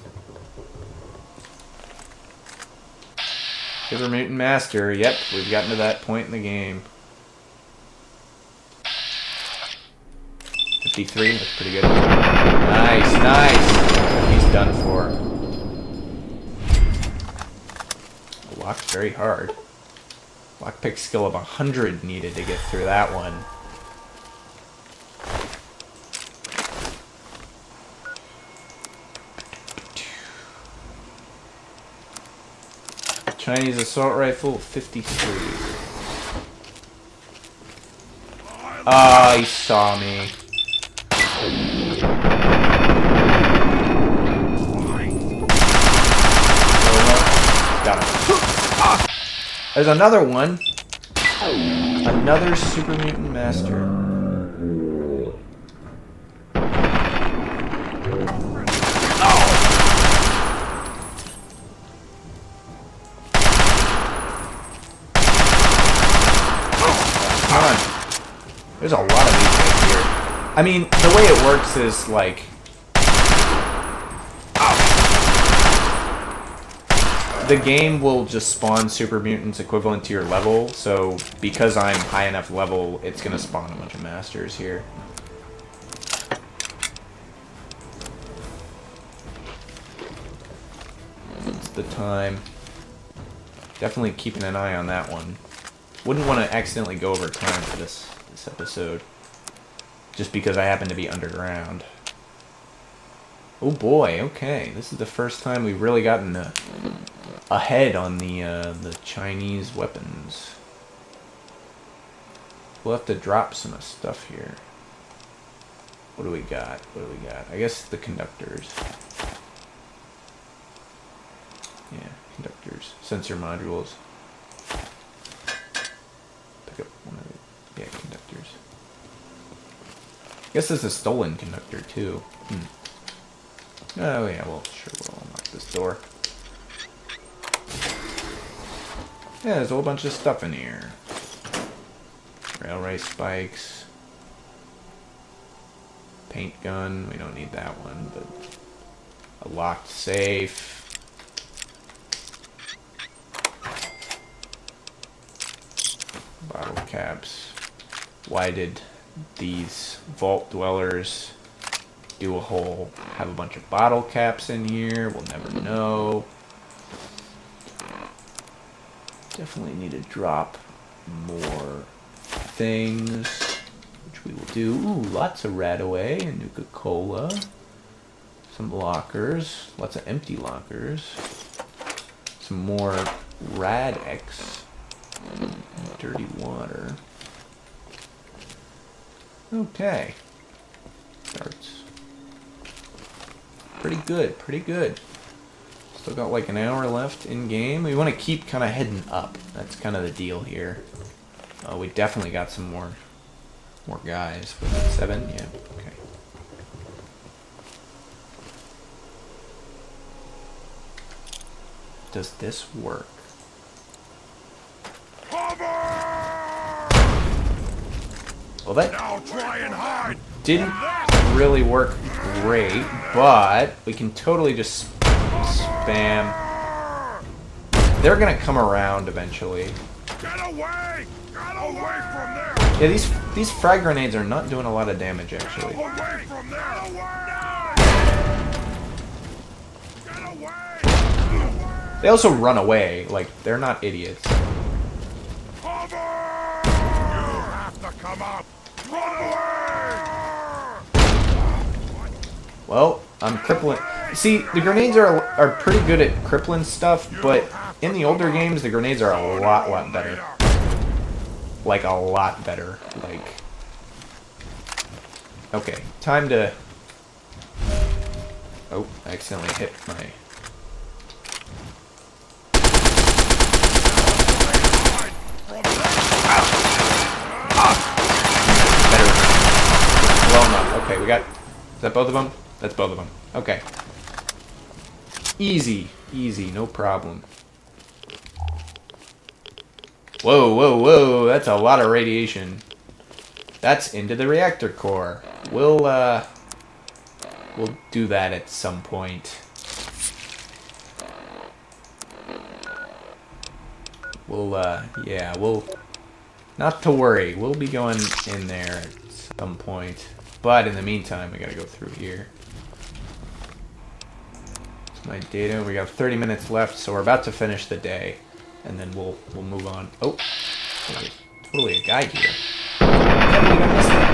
Super Mutant Master. Yep, we've gotten to that point in the game. 53, that's pretty good. Nice, nice. He's done for. Locked very hard. Lockpick skill of 100 needed to get through that one. Chinese assault rifle, 53. Ah, he saw me. Got him. There's another one. Another Super Mutant Master. Come on. There's a lot of these guys here. I mean, the way it works is like... the game will just spawn super mutants equivalent to your level, so because I'm high enough level, it's gonna spawn a bunch of masters here. It's the time. Definitely keeping an eye on that one. Wouldn't want to accidentally go over time for this episode, just because I happen to be underground. Oh boy, okay. This is the first time we've really gotten ahead on the Chinese weapons. We'll have to drop some stuff here. What do we got? What do we got? I guess the conductors. Yeah, conductors. Sensor modules. Pick up one of the... yeah, conductors. I guess this is a stolen conductor, too. Oh, yeah, well, sure, we'll unlock this door. Yeah, there's a whole bunch of stuff in here. Railway spikes. paint gun. We don't need that one, but a locked safe. Bottle caps. Why did these vault dwellers do a whole, have a bunch of bottle caps in here? We'll never know. Definitely need to drop more things, which we will do. Ooh, lots of Radaway and Nuka-Cola. Some lockers, lots of empty lockers. Some more Rad-X. Dirty water. Okay. Starts. Pretty good, pretty good. Still got like an hour left in game. We want to keep kind of heading up. That's kind of the deal here. We definitely got some more guys. Was it 7? Yeah. Okay. Does this work? Well, that didn't really work great, but we can totally just spam. They're gonna come around eventually. Get away! Get away from there! Yeah, these frag grenades are not doing a lot of damage actually. Get away from there! Get away! They also run away. Like, they're not idiots. Cover! You have to come up. Run away! Well, I'm crippling. See, the grenades are pretty good at crippling stuff, but in the older games, the grenades are a lot better. Like, a lot better. Like, okay, time to... Oh, I accidentally hit my... Okay, we got... Is that both of them? That's both of them. Okay. Easy. Easy. No problem. Whoa, whoa, whoa. That's a lot of radiation. That's into the reactor core. We'll do that at some point. Yeah, we'll... Not to worry. We'll be going in there at some point. But in the meantime, we gotta go through here. It's my data. We got 30 minutes left, so we're about to finish the day, and then we'll move on. Oh, there's totally a guy here. I can't believe I missed that.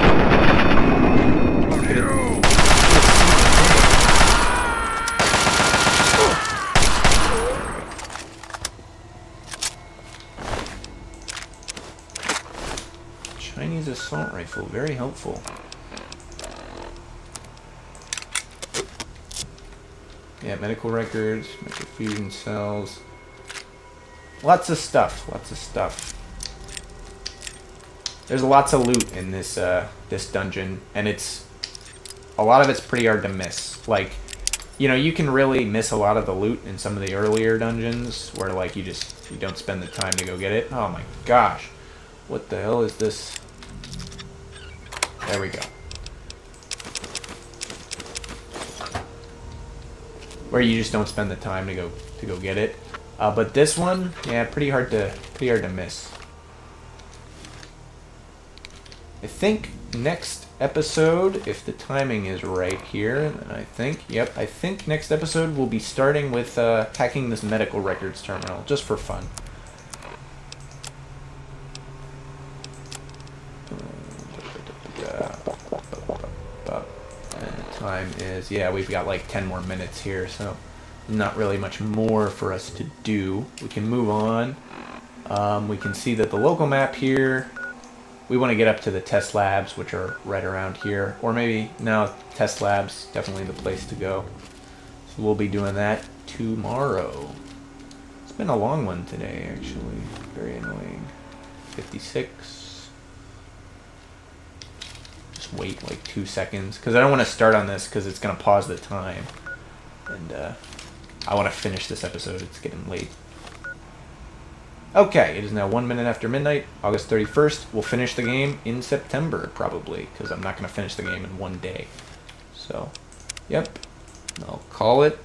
Chinese assault rifle, very helpful. Yeah, medical records, microfusion cells. Lots of stuff, lots of stuff. There's lots of loot in this this dungeon, and a lot of it's pretty hard to miss. Like, you know, you can really miss a lot of the loot in some of the earlier dungeons where like you don't spend the time to go get it. Oh my gosh. What the hell is this? There we go. Where you just don't spend the time to go get it. But this one, yeah, pretty hard to miss. I think next episode, if the timing is right here, then I think next episode we'll be starting with hacking this medical records terminal, just for fun. Time is, yeah, we've got like 10 more minutes here, so not really much more for us to do. We can move on. We can see that the local map here, we want to get up to the test labs, which are right around here, or maybe now test labs, definitely the place to go. So we'll be doing that tomorrow. It's been a long one today, actually. Very annoying. 56. Wait like 2 seconds because I don't want to start on this because it's going to pause the time, and I want to finish this episode. It's getting late. Okay, it is now 1 minute after midnight, August 31st. We'll finish the game in September probably because I'm not going to finish the game in one day. So, yep. I'll call it